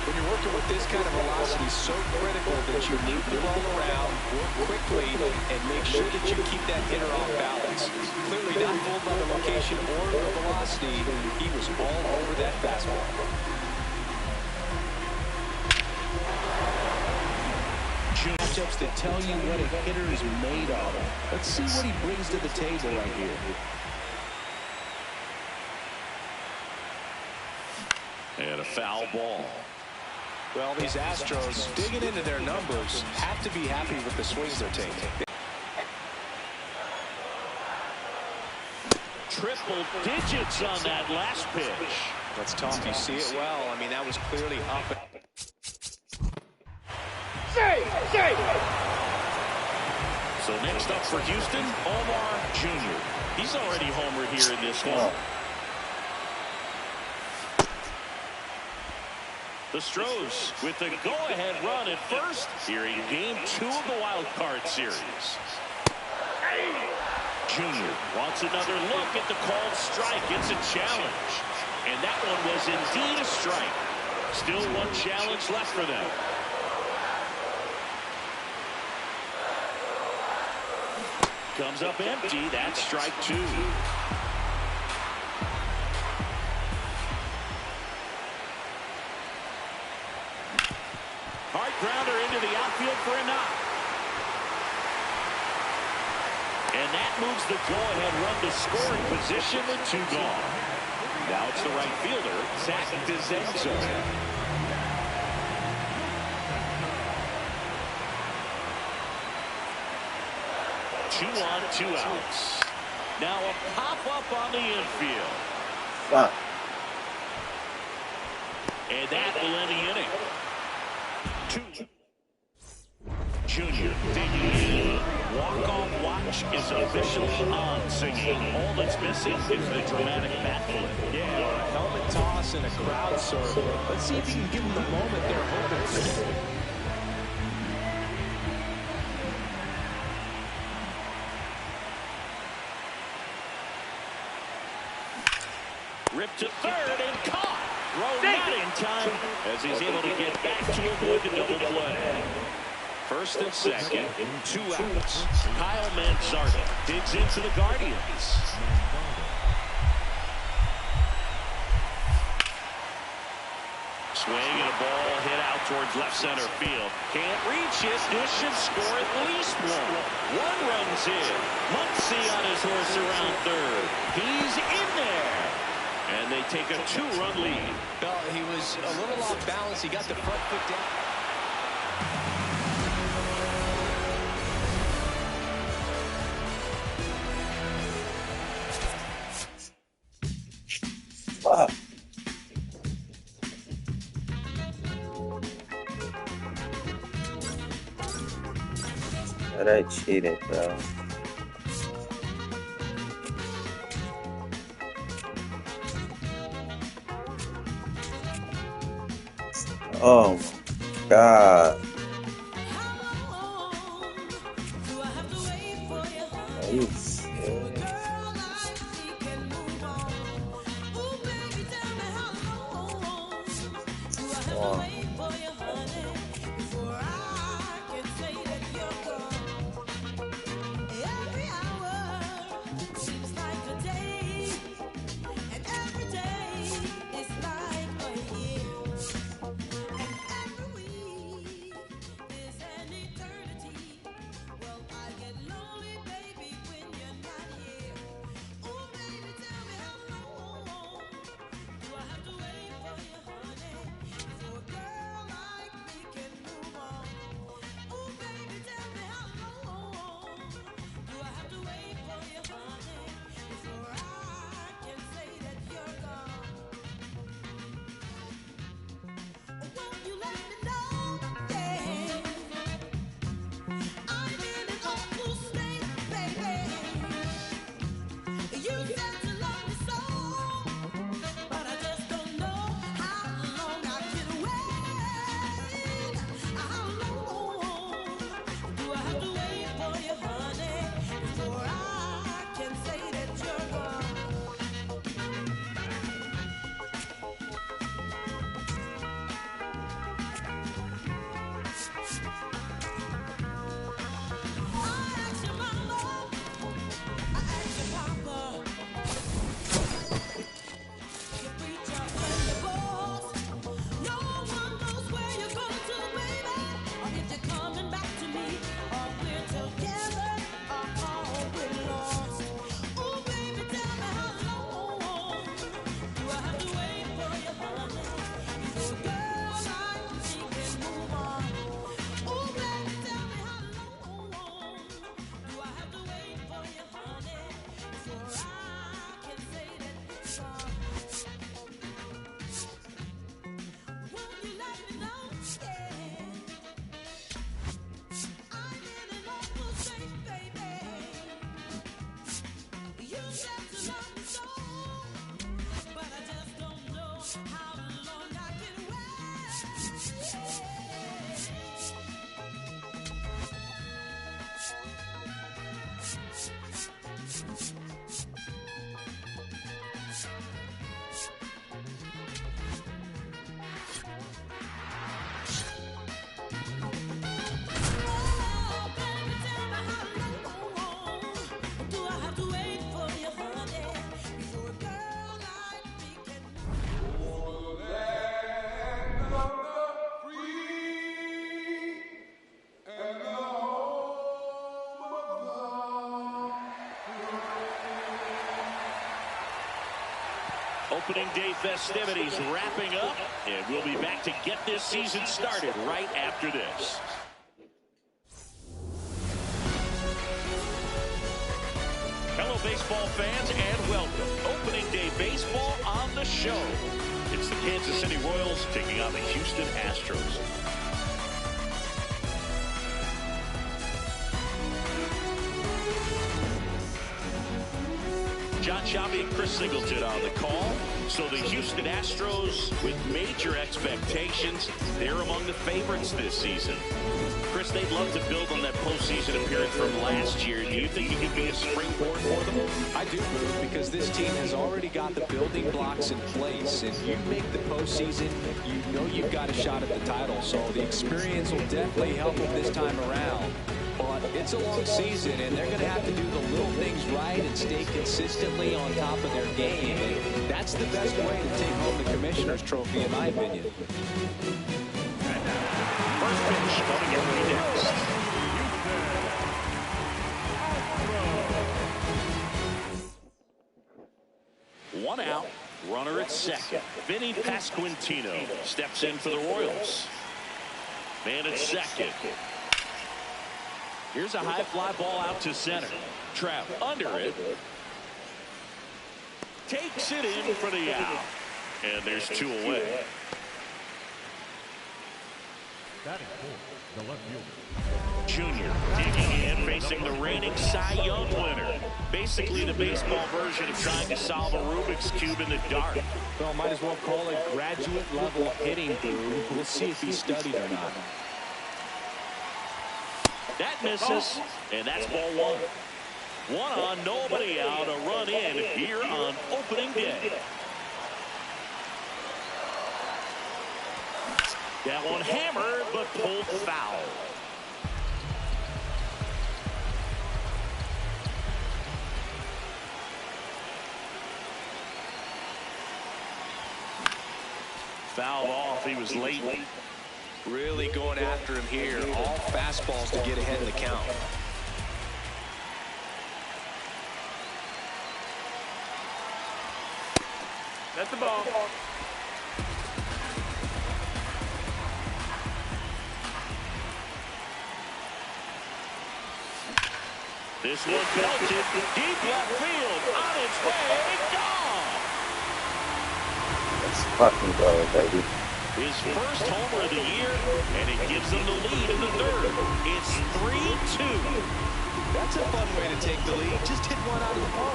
When you're working with this kind of velocity, so critical that you move the ball around, work quickly, and make sure that you keep that hitter off balance. Clearly not fooled by the location or the velocity. He was all over that fastball. Matchups that tell you what a hitter is made of. Let's see what he brings to the table right here. And a foul ball. Well, these Astros, digging into their numbers, have to be happy with the swings they're taking. Triple digits on that last pitch. That's tough. You see it well. I mean, that was clearly up. So next up for Houston, Omar Jr. He's already homered here in this one. The Stros with the go-ahead run at first here in game 2 of the Wild Card Series. Junior wants another look at the called strike. It's a challenge. And that one was indeed a strike. Still one challenge left for them. Comes up empty. That's strike 2. Hard grounder into the outfield for a knock. And that moves the go-ahead run to scoring position with 2 gone. Now it's the right fielder, Zach DeZenzo. 2 on, 2 outs. Now a pop-up on the infield. And that will end the inning. 2. Junior digging in. Walk-off watch is officially on, singing. All that's missing is the dramatic bat flip. Yeah, a helmet toss and a crowd surf. Let's see if he can give them the moment they're hoping for. Ripped to third and caught. Throw not in time as he's able to get back to avoid the double play. First and second, 2 outs. Kyle Manzardo digs into the Guardians. Swing and a ball hit out towards left center field. Can't reach it. This should score at least 1. 1 runs in. Muncy on his horse around third. He's in there. And they take a 2-run lead. Well, he was a little off balance. He got the front foot down. Fuck. But I cheated, bro. Oh my God. Are you serious? Wow. Opening day festivities wrapping up, and we'll be back to get this season started right after this. Hello, baseball fans, and welcome. Opening day baseball on the show. It's the Kansas City Royals taking on the Houston Astros. John Shabby and Chris Singleton on the call. So the Houston Astros, with major expectations, they're among the favorites this season. Chris, they'd love to build on that postseason appearance from last year. Do you think it could be a springboard for them? I do, Bruce, because this team has already got the building blocks in place. If you make the postseason, you know you've got a shot at the title. So the experience will definitely help them this time around. But it's a long season, and they're going to have to do the little things right and stay consistently on top of their game. And that's the best way to take home the Commissioner's Trophy, in my opinion. First pitch coming in next. One out, runner at second. Vinny Pasquantino steps in for the Royals. Man at second. Here's a high fly ball out to center. Trout under it. Takes it in for the out. And there's two away. Batting fourth, the left fielder. Junior digging in, facing the reigning Cy Young winner. Basically the baseball version of trying to solve a Rubik's Cube in the dark. Well, might as well call it graduate level hitting, Drew. We'll see if he's studied or not. That misses, and that's ball one. One on, nobody out, a run in here on opening day. That one hammered, but pulled foul. Fouled off, he was late. Really going after him here. All fastballs to get ahead of the count. That's the ball. This one belted deep left field. On its way, gone. Let's fucking go, baby. His first homer of the year, and it gives them the lead in the third. It's 3-2. That's a fun way to take the lead. Just hit one out of the park.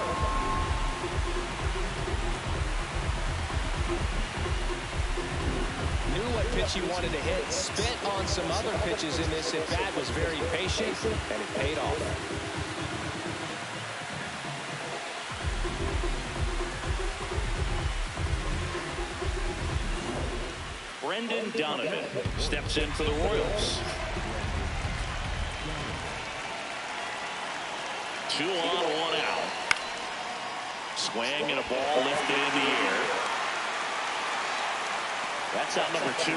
Knew what pitch he wanted to hit. Spent on some other pitches in this at bat. Was very patient, and it paid off. Brendan Donovan steps in for the Royals. 2 on, 1 out. Swing and a ball lifted in the air. That's out number 2.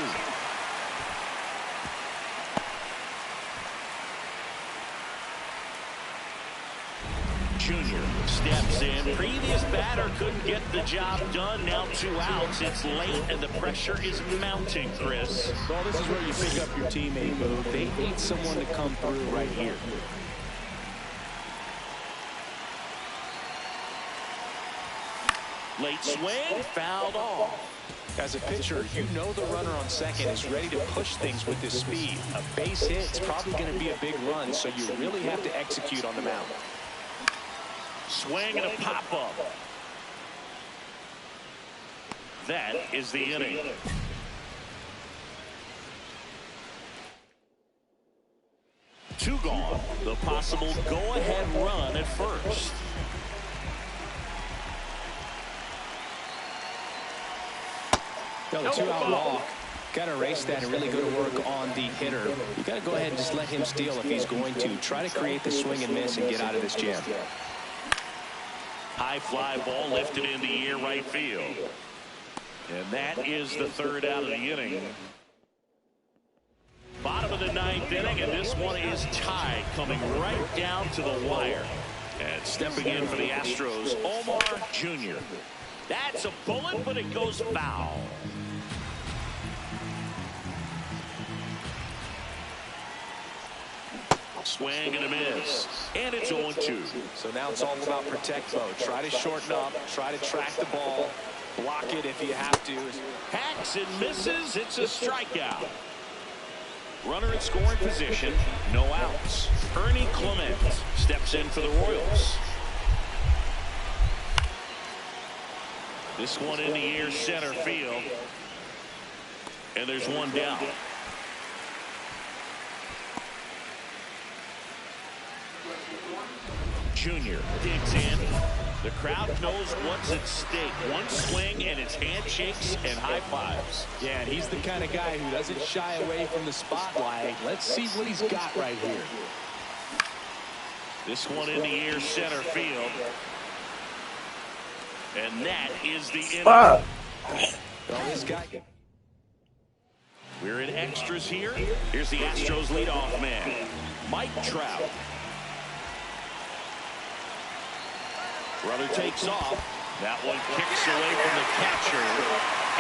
Junior steps in. Previous batter couldn't get the job done. Now 2 outs. It's late and the pressure is mounting, Chris. Well, this is where you pick up your teammate, Boo. They need someone to come through right here. Late swing, fouled off. As a pitcher, you know the runner on second is ready to push things with his speed. A base hit's probably going to be a big run, so you really have to execute on the mound. Swing and a pop-up. That is the inning. Two gone. The possible go-ahead run at first. The 2-out walk. Got to erase that and really go to work on the hitter. You got to go ahead and just let him steal if he's going to. Try to create the swing and miss and get out of this jam. High fly ball lifted in the air right field. And that is the 3rd out of the inning. Bottom of the 9th inning, and this one is tied, coming right down to the wire. And stepping in for the Astros, Omar Jr. That's a bullet, but it goes foul. Swing and a miss. And it's 0-2. So now it's all about protect mode. Try to shorten up. Try to track the ball. Block it if you have to. Hacks and misses. It's a strikeout. Runner in scoring position. No outs. Ernie Clement steps in for the Royals. This one in the air, center field. And there's one down. Junior digs in. The crowd knows what's at stake. One swing and it's handshakes and high fives. Yeah, and he's the kind of guy who doesn't shy away from the spotlight. Let's see what he's got right here. This one in the air, center field. And that is the inning. Fuck. Well, this guy. We're in extras here. Here's the Astros leadoff man, Mike Trout. Brother takes off. That one kicks away from the catcher.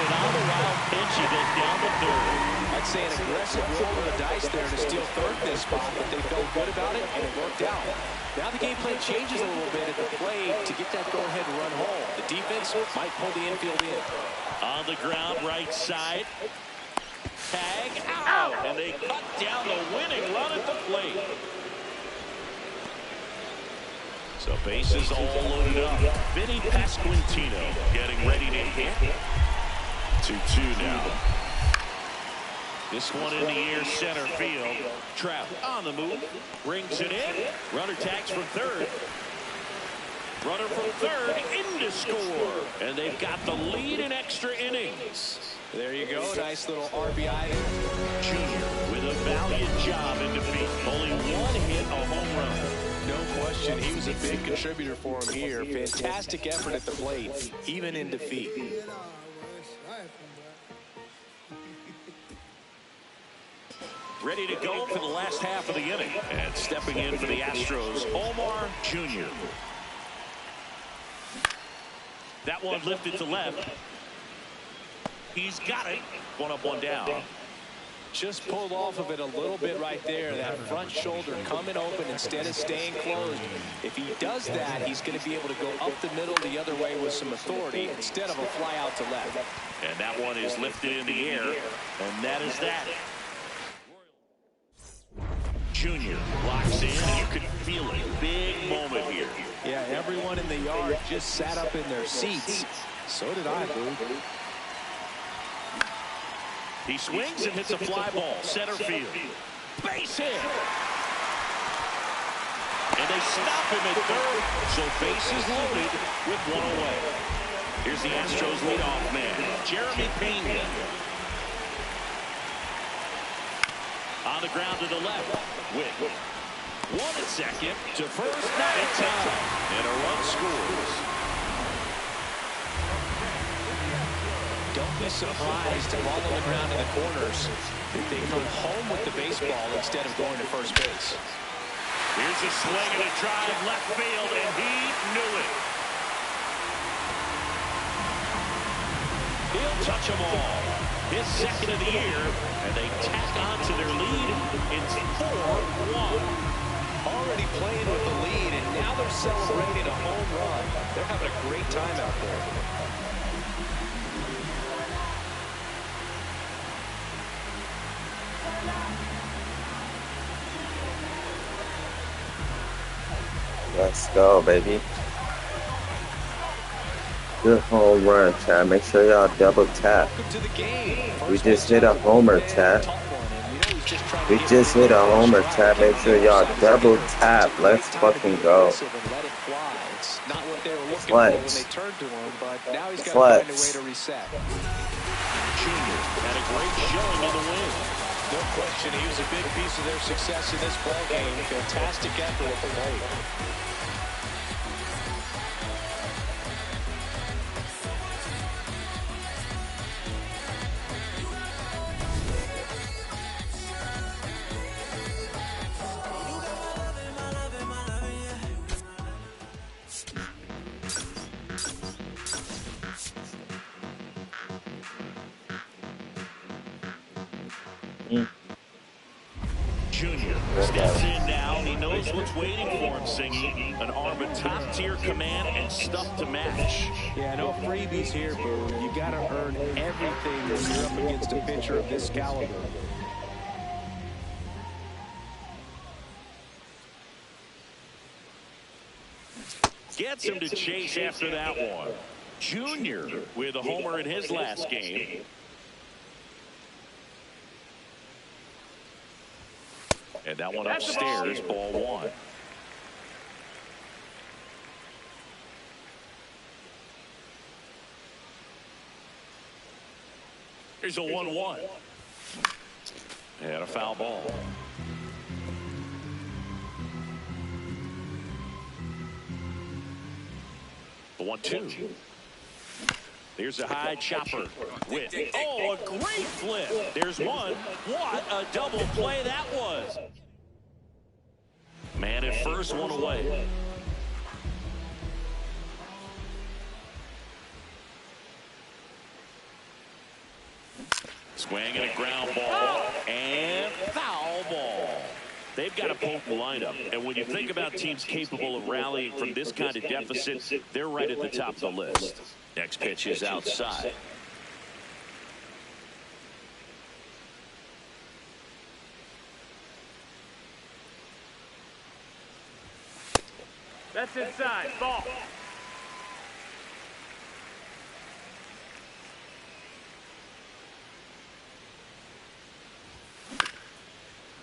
And on the wild pitch, he goes down to third. I'd say an aggressive roll of the dice there to steal third in this spot, but they felt good about it, and it worked out. Now the game plan changes a little bit at the plate to get that go-ahead run home. The defense might pull the infield in. On the ground, right side. Tag out. And they cut down the winning run at the plate. So bases all loaded up. Vinny Pasquantino getting ready to hit. 2-2 now. This one in the air, center field. Trout on the move. Brings it in. Runner tags from third. Runner from third in to score. And they've got the lead in extra innings. There you go. Nice little RBI. Junior with a valiant job in defeat. Only one hit, a home run. No question. He was a big contributor for him here. Fantastic effort at the plate, even in defeat. Ready to go for the last half of the inning. And stepping in for the Astros, Omar Jr. That one lifted to left. He's got it. One up, one down. Just pulled off of it a little bit right there. That front shoulder coming open instead of staying closed. If he does that, he's going to be able to go up the middle the other way with some authority instead of a fly out to left. And that one is lifted in the air. And that is that. Junior blocks in. You can feel it. Big moment here. Yeah, everyone in the yard just sat up in their seats. So did I, Boo. He swings and hits a fly ball, center field. Base hit. And they stop him at third, so bases loaded with one away. Here's the Astros leadoff man, Jeremy Pena. On the ground to the left. Witt. One at second to first, not in time. And a run scores. Don't be surprised to ball on the ground in the corners if they come home with the baseball instead of going to first base. Here's a swing and a drive left field, and he knew it. He'll touch them all. His second of the year, and they tack on to their lead. It's 4-1. Already playing with the lead, and now they're celebrating a home run. They're having a great time out there. Let's go, baby. Good home run, chat. Make sure y'all double tap. We just hit a homer, chat. We just hit a homer, chat. Make sure y'all double tap. Let's fucking go. Flex. Flex. Junior had a great showing in the win. No question, he was a big piece of their success in this ball game. Fantastic effort at the plate. Junior steps in now. He knows what's waiting for him, singing. An arm of top-tier command and stuff to match. Yeah, no freebies here, Boo. You got to earn everything when you're up against a pitcher of this caliber. Gets him to chase after that one. Junior with a homer in his last game. And that one upstairs, ball one. Here's a 1-1. And a foul ball. The 1-2. There's a high chopper with, a great flip. There's one. What a double play that was. Man at first, one away. Swing and a ground ball and foul ball. They've got a potent lineup, and when you think about teams capable of rallying from this kind of deficit, they're right at the top of the list. Next pitch is outside. That's inside. Ball.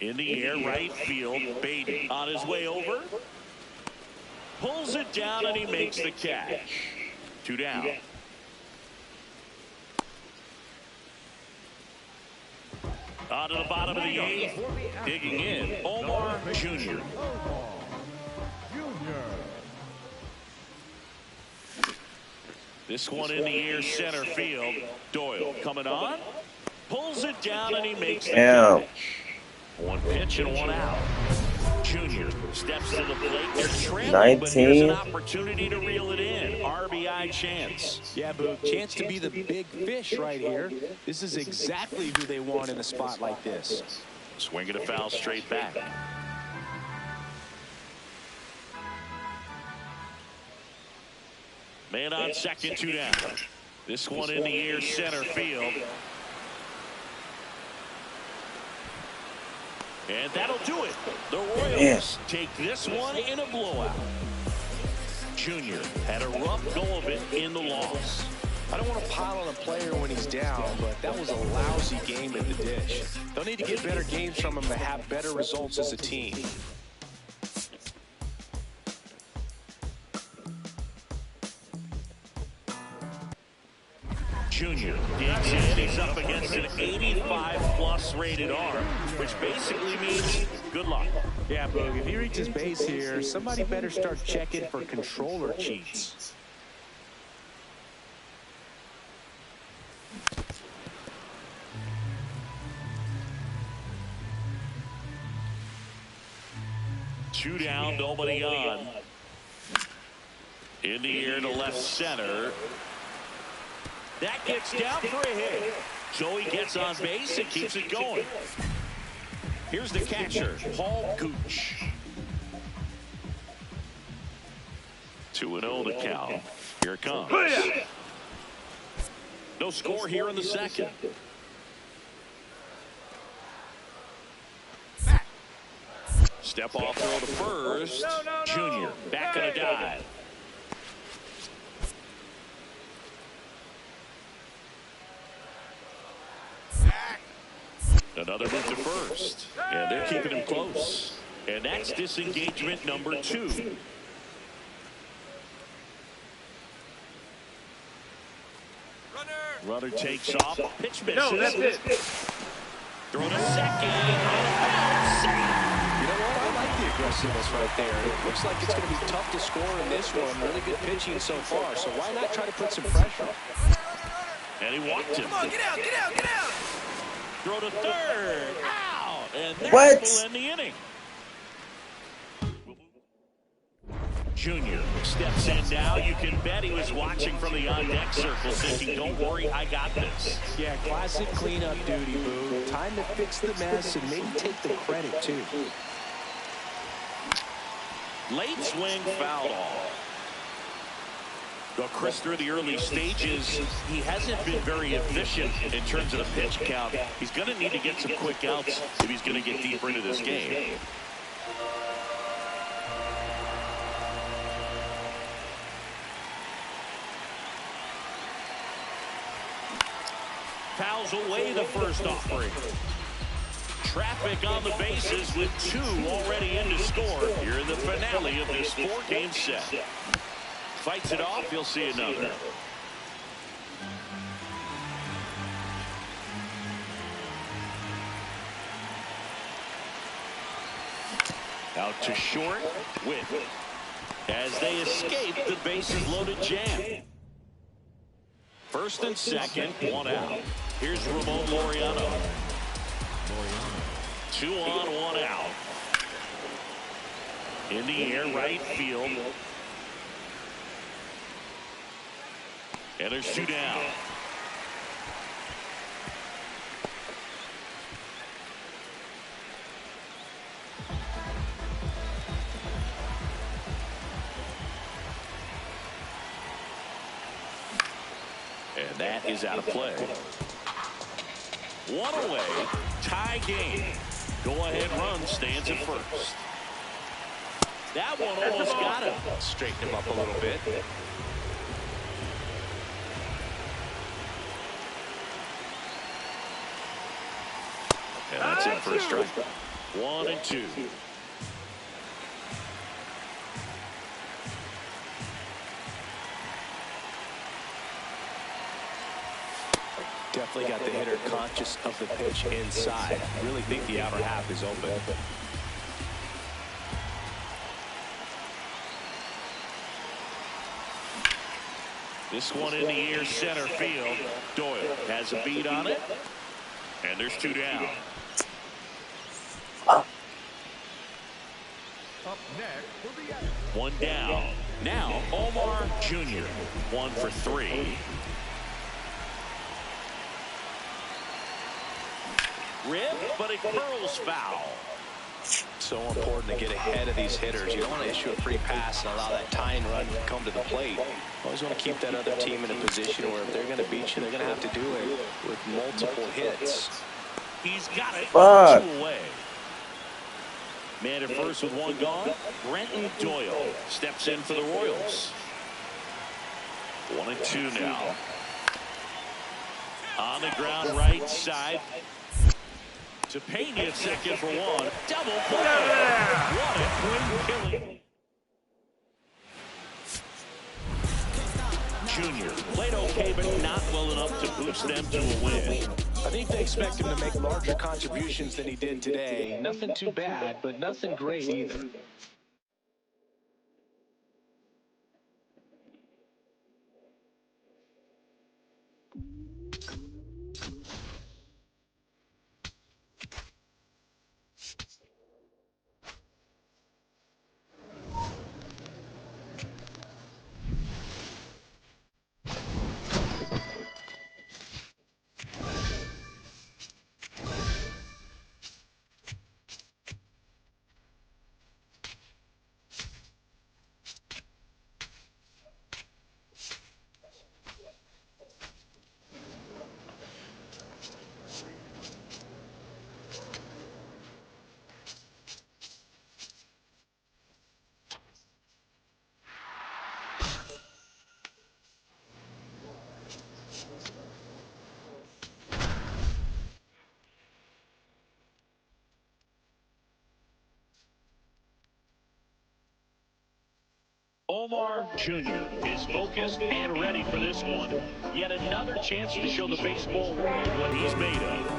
In the air, right field. Beatty on his way over. Pulls it down, and he makes the catch. 2 down. On to the bottom of the 8th. Digging in, Omar Jr. This one in the air, center field. Doyle coming on. Pulls it down, and he makes the catch. One pitch and one out. Junior steps to the plate. They're trailing, but here's an opportunity to reel it in. RBI chance. Yeah, Boo, chance to be the big fish right here. This is exactly who they want in a spot like this. Swinging a foul straight back. Man on second, 2 down. This one in the air, center field. And that'll do it. The Royals take this one in a blowout. Junior had a rough go of it in the loss. I don't want to pile on a player when he's down, but that was a lousy game at the dish. They'll need to get better games from him to have better results as a team. Junior digs in. He's up against an 85+ rated arm, which basically means good luck. Yeah, Boog, if he reaches base here, somebody better start checking for controller cheats. Two down, nobody on. In the air to left center. That gets down for a hit. Joey gets on base and keeps it going. Here's the catcher, Paul Gooch. 2-0 the count. Here it comes. No score here in the second. Step off throw to first. Junior back on a dive. Another move to first, and they're keeping him close. And that's disengagement number 2. Runner takes off. Pitch misses. No, that's it. Throw to second. You know what? I like the aggressiveness right there. It looks like it's going to be tough to score in this one. Really good pitching so far. So why not try to put some pressure? And he walked him. Come on, get out, get out, get out. Throw to third. Ow! And that will end the inning. Jr. steps in now. You can bet he was watching from the on-deck circle thinking, don't worry, I got this. Yeah, classic cleanup duty, Boo. Time to fix the mess and maybe take the credit, too. Late swing, foul off. Well, Chris, through the early stages, he hasn't been very efficient in terms of the pitch count. He's going to need to get some quick outs if he's going to get deeper into this game. Fouls away the first offering. Traffic on the bases with 2 already in to score here in the finale of this 4-game set. Fights it off, you'll see another. Out to short, with as they escape the bases loaded jam. First and second, 1 out. Here's Ramon Laureano. 2 on, 1 out. In the air, right field. And there's 2 down. And that is out of play. 1 away, tie game. Go-ahead run stands at first. That one almost got him. Straighten him up a little bit. And that's it for a strike. 1 and 2. Definitely got the hitter conscious of the pitch inside. Really think the outer half is open. This one in the air, center field. Doyle has a beat on it. And there's 2 down. Up next will be Adam. 1 down. Now Omar Jr. 1 for 3. Rip, but it curls foul. So important to get ahead of these hitters. You don't want to issue a free pass and allow that tying run to come to the plate. Always want to keep that other team in a position where if they're going to beat you, they're going to have to do it with multiple hits. He's got it. 2 away. Man at first with 1 gone. Brenton Doyle steps in for the Royals. 1 and 2 now. On the ground, right side. To Pena at second for 1. Double play. What a clean killing. Junior played okay, but not well enough to boost them to a win. I think they expect him to make larger contributions than he did today. Nothing too bad, but nothing great either. Omar Jr. is focused and ready for this one. Yet another chance to show the baseball world what he's made of.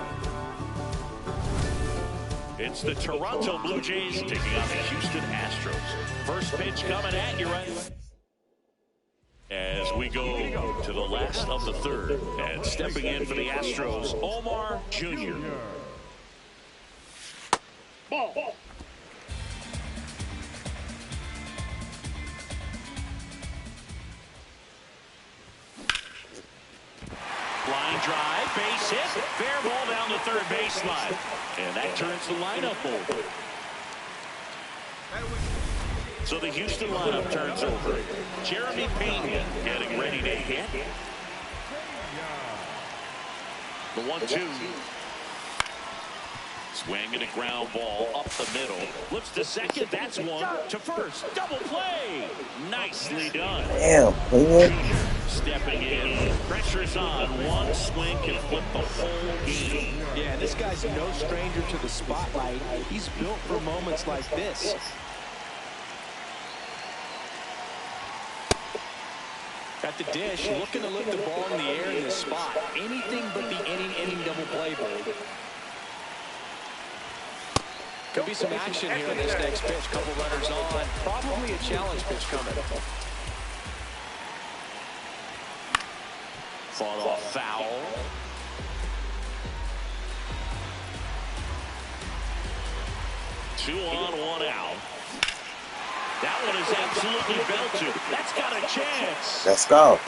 It's the Toronto Blue Jays taking on the Houston Astros. First pitch coming at you right as we go to the last of the 3rd. And stepping in for the Astros, Omar Jr. Ball. base hit. Fair ball down the third baseline. And that turns the lineup over. So the Houston lineup turns over. Jeremy Pena getting ready to hit. The 1-2. Swinging a ground ball up the middle. Looks to second. That's one. To first. Double play. Nicely done. Damn, Pena. Stepping in. Pressure's on. One swing can flip the whole game. Yeah, this guy's no stranger to the spotlight. He's built for moments like this. At the dish, looking to lift the ball in the air in this spot. Anything but the inning double play ball. Could be some action here in this next pitch. Couple runners on. Probably a challenge pitch coming. Fought off foul. Two on, one out. That one is absolutely belted. That's got a chance. Let's go.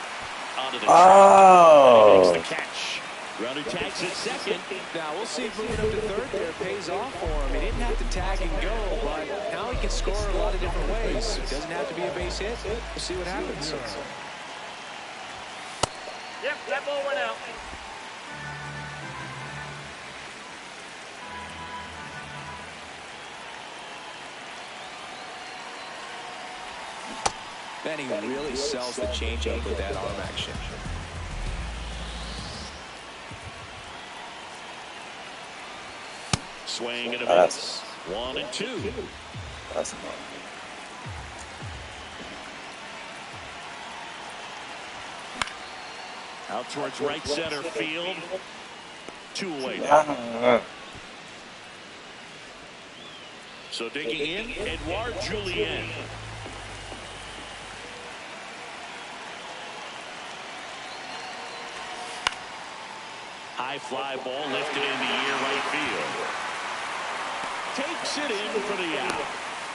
Onto the Oh. makes the catch. Runner tags at second. Now we'll see if moving up to third there pays off for him. He didn't have to tag and go, but now he can score a lot of different ways. It doesn't have to be a base hit. We'll see what happens. Yep, that ball went out. Then he really sells the changeup with that arm action. Swing and a miss. 1-2. That's out towards right center field. 2 away now. So digging in, Edouard Julien. High fly ball lifted in the air right field. Takes it in for the out.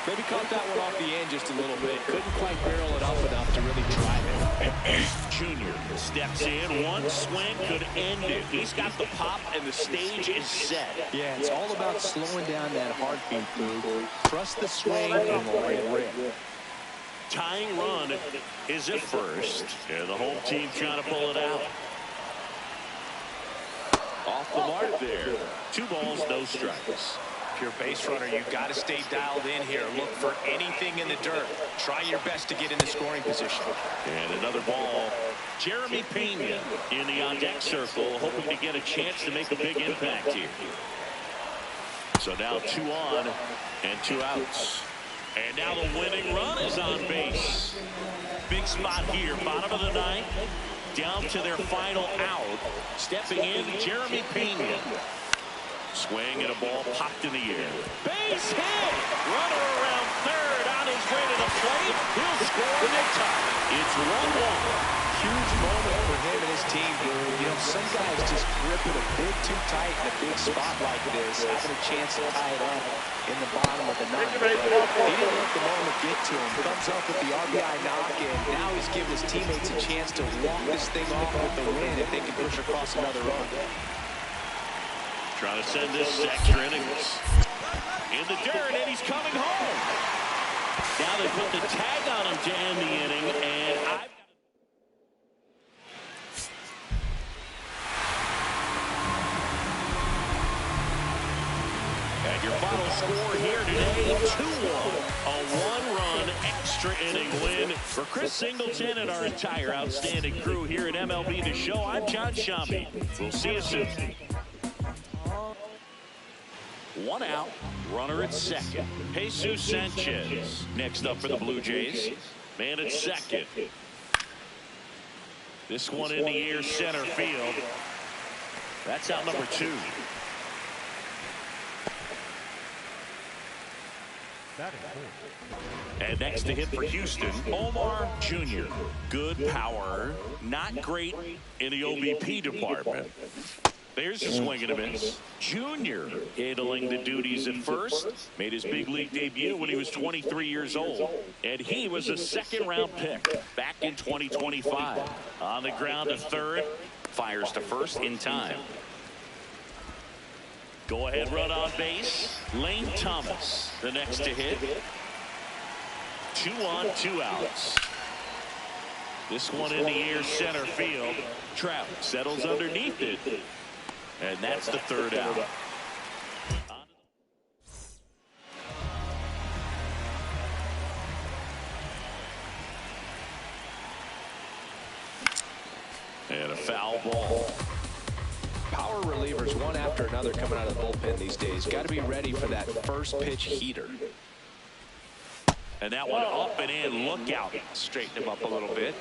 Maybe caught that one off the end just a little bit. Couldn't quite barrel it up enough to really drive it. Junior steps in. One swing could end it. He's got the pop and the stage is set. Yeah, it's all about slowing down that heartbeat, Boog. Trust the swing and let it rip. Tying run is at first. And the home team trying to pull it out. Off the mark there. 2 balls, no strikes. If you're a base runner, you've got to stay dialed in here. Look for anything in the dirt. Try your best to get in the scoring position. And another ball. Jeremy Pena in the on-deck circle, hoping to get a chance to make a big impact here. So now 2 on and 2 outs. And now the winning run is on base. Big spot here, bottom of the 9th. Down to their final out. Stepping in, Jeremy Pena. Swing and a ball popped in the air. Base hit! Runner around third on his way to the plate. He'll score the tie. It's 1-1. Huge moment for him and his team, Boog. You know, some guys just grip it a bit too tight in a big spot like this, having a chance to tie it up in the bottom of the 9th. He didn't let the moment get to him. Comes up with the RBI knock, and now he's giving his teammates a chance to walk this thing off with the win if they can push across another run. Trying to send this extra innings in the dirt, and he's coming home. Now they put the tag on him to end the inning, and and your final score here today, 2-1, a 1-run extra inning win for Chris Singleton and our entire outstanding crew here at MLB The Show. I'm John Shambi. We'll see you soon. 1 out, runner at second. Jesus Sanchez next up for the Blue Jays. Man at second. This one in the air center field. That's out number 2. And next to hit for Houston, Omar Jr. Good power, not great in the OBP department. There's a swing and a miss. Junior handling the duties at first. Made his big league debut when he was 23 years old. And he was a 2nd-round pick back in 2025. On the ground to third. Fires to first in time. Go ahead run on base. Lane Thomas the next to hit. 2 on, 2 outs. This one in the air center field. Trout settles underneath it. And that's the 3rd out. And a foul ball. Power relievers one after another coming out of the bullpen these days. Got to be ready for that first pitch heater. And that one up and in. Look out. Straighten him up a little bit.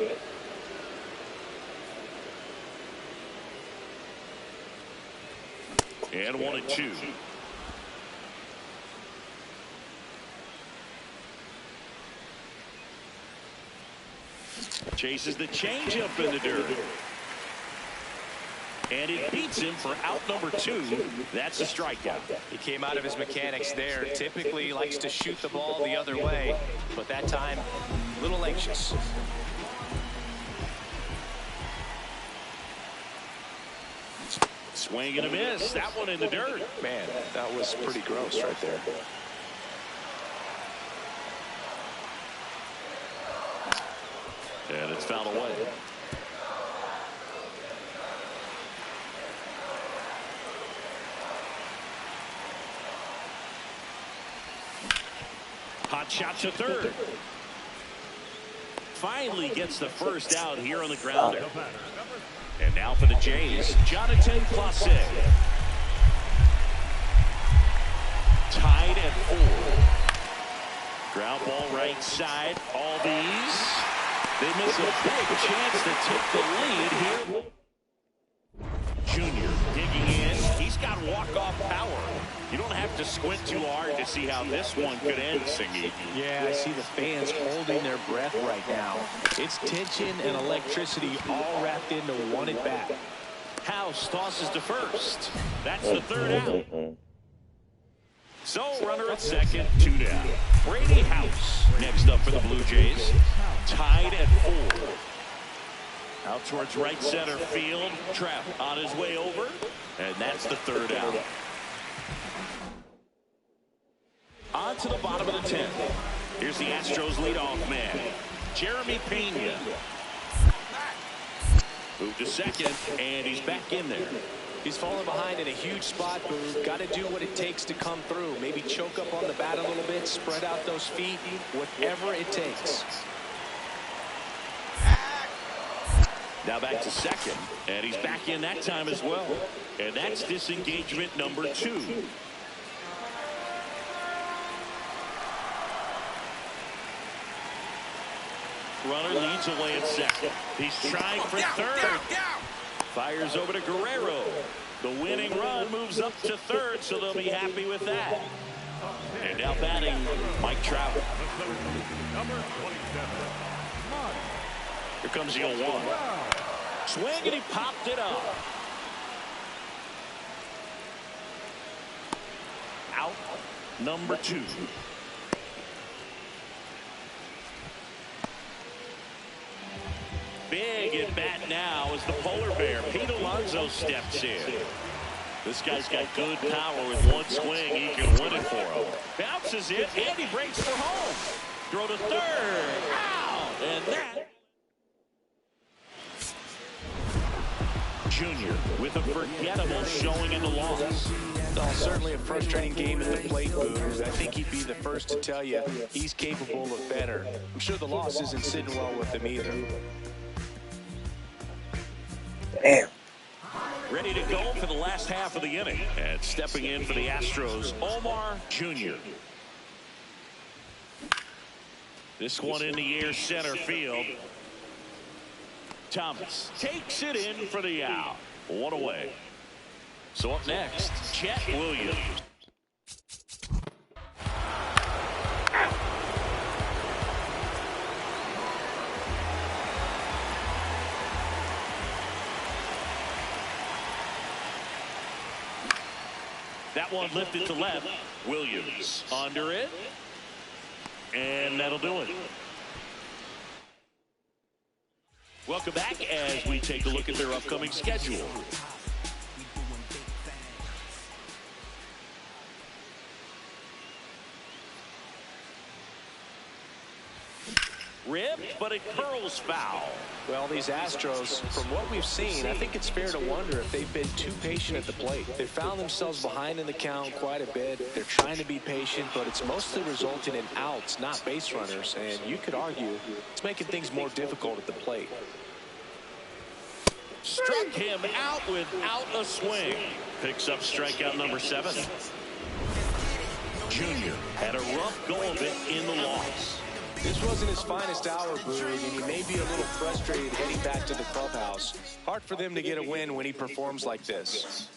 And 1-2. Chases the changeup in the dirt. And it beats him for out number 2. That's a strikeout. He came out of his mechanics there. Typically he likes to shoot the ball the other way, but that time a little anxious. Swing and a miss. That one in the dirt. Man, that was pretty gross right there. And it's fouled away. Hot shot to third. Finally gets the first out here on the grounder. And now for the Jays, Jonathan Clase. Tied at 4. Ground ball right side. All these. They miss a big chance to take the lead here. Junior digging in. He's got walk-off power. You don't have to squint too hard to see how this one could end, Singy. Yeah, I see the fans holding their breath right now. It's tension and electricity all wrapped into one at bat. House tosses to first. That's the 3rd out. So runner at second, 2 down. Brady House next up for the Blue Jays. Tied at 4. Out towards right center field. Trout on his way over. And that's the 3rd out. On to the bottom of the 10th. Here's the Astros leadoff man, Jeremy Pena. Moved to second, and he's back in there. He's fallen behind in a huge spot, Boog. Got to do what it takes to come through. Maybe choke up on the bat a little bit, spread out those feet, whatever it takes. Now back to second, and he's back in that time as well. And that's disengagement number 2. Runner leads away at second. He's trying for third. Fires over to Guerrero. The winning run moves up to third, so they'll be happy with that. And now batting, Mike Trout. Here comes the 0-1. Swing, and he popped it up. Out number 2. Big at bat now as the polar bear, Pete Alonso, steps in. This guy's got good power. With one swing, he can win it for him. Bounces it, and he breaks for home. Throw to third. Out. And that. Junior with a forgettable showing in the loss. Well, certainly a frustrating game at the plate, Boog. I think he'd be the first to tell you he's capable of better. I'm sure the loss isn't sitting well with him either. Damn. Ready to go for the last half of the inning. And stepping in for the Astros, Omar Jr. This one in the air center field. Thomas takes it in for the out. 1 away. So up next, Chet Williams. That one lifted to left. Williams under it. And that'll do it. Welcome back as we take a look at their upcoming schedule. Ripped, but it curls foul. Well, these Astros, from what we've seen, I think it's fair to wonder if they've been too patient at the plate. They found themselves behind in the count quite a bit. They're trying to be patient, but it's mostly resulting in outs, not base runners. And you could argue it's making things more difficult at the plate. Struck him out without a swing. Picks up strikeout number 7. Junior had a rough go of it in the loss. This wasn't his finest hour, Boog, and he may be a little frustrated heading back to the clubhouse. Hard for them to get a win when he performs like this.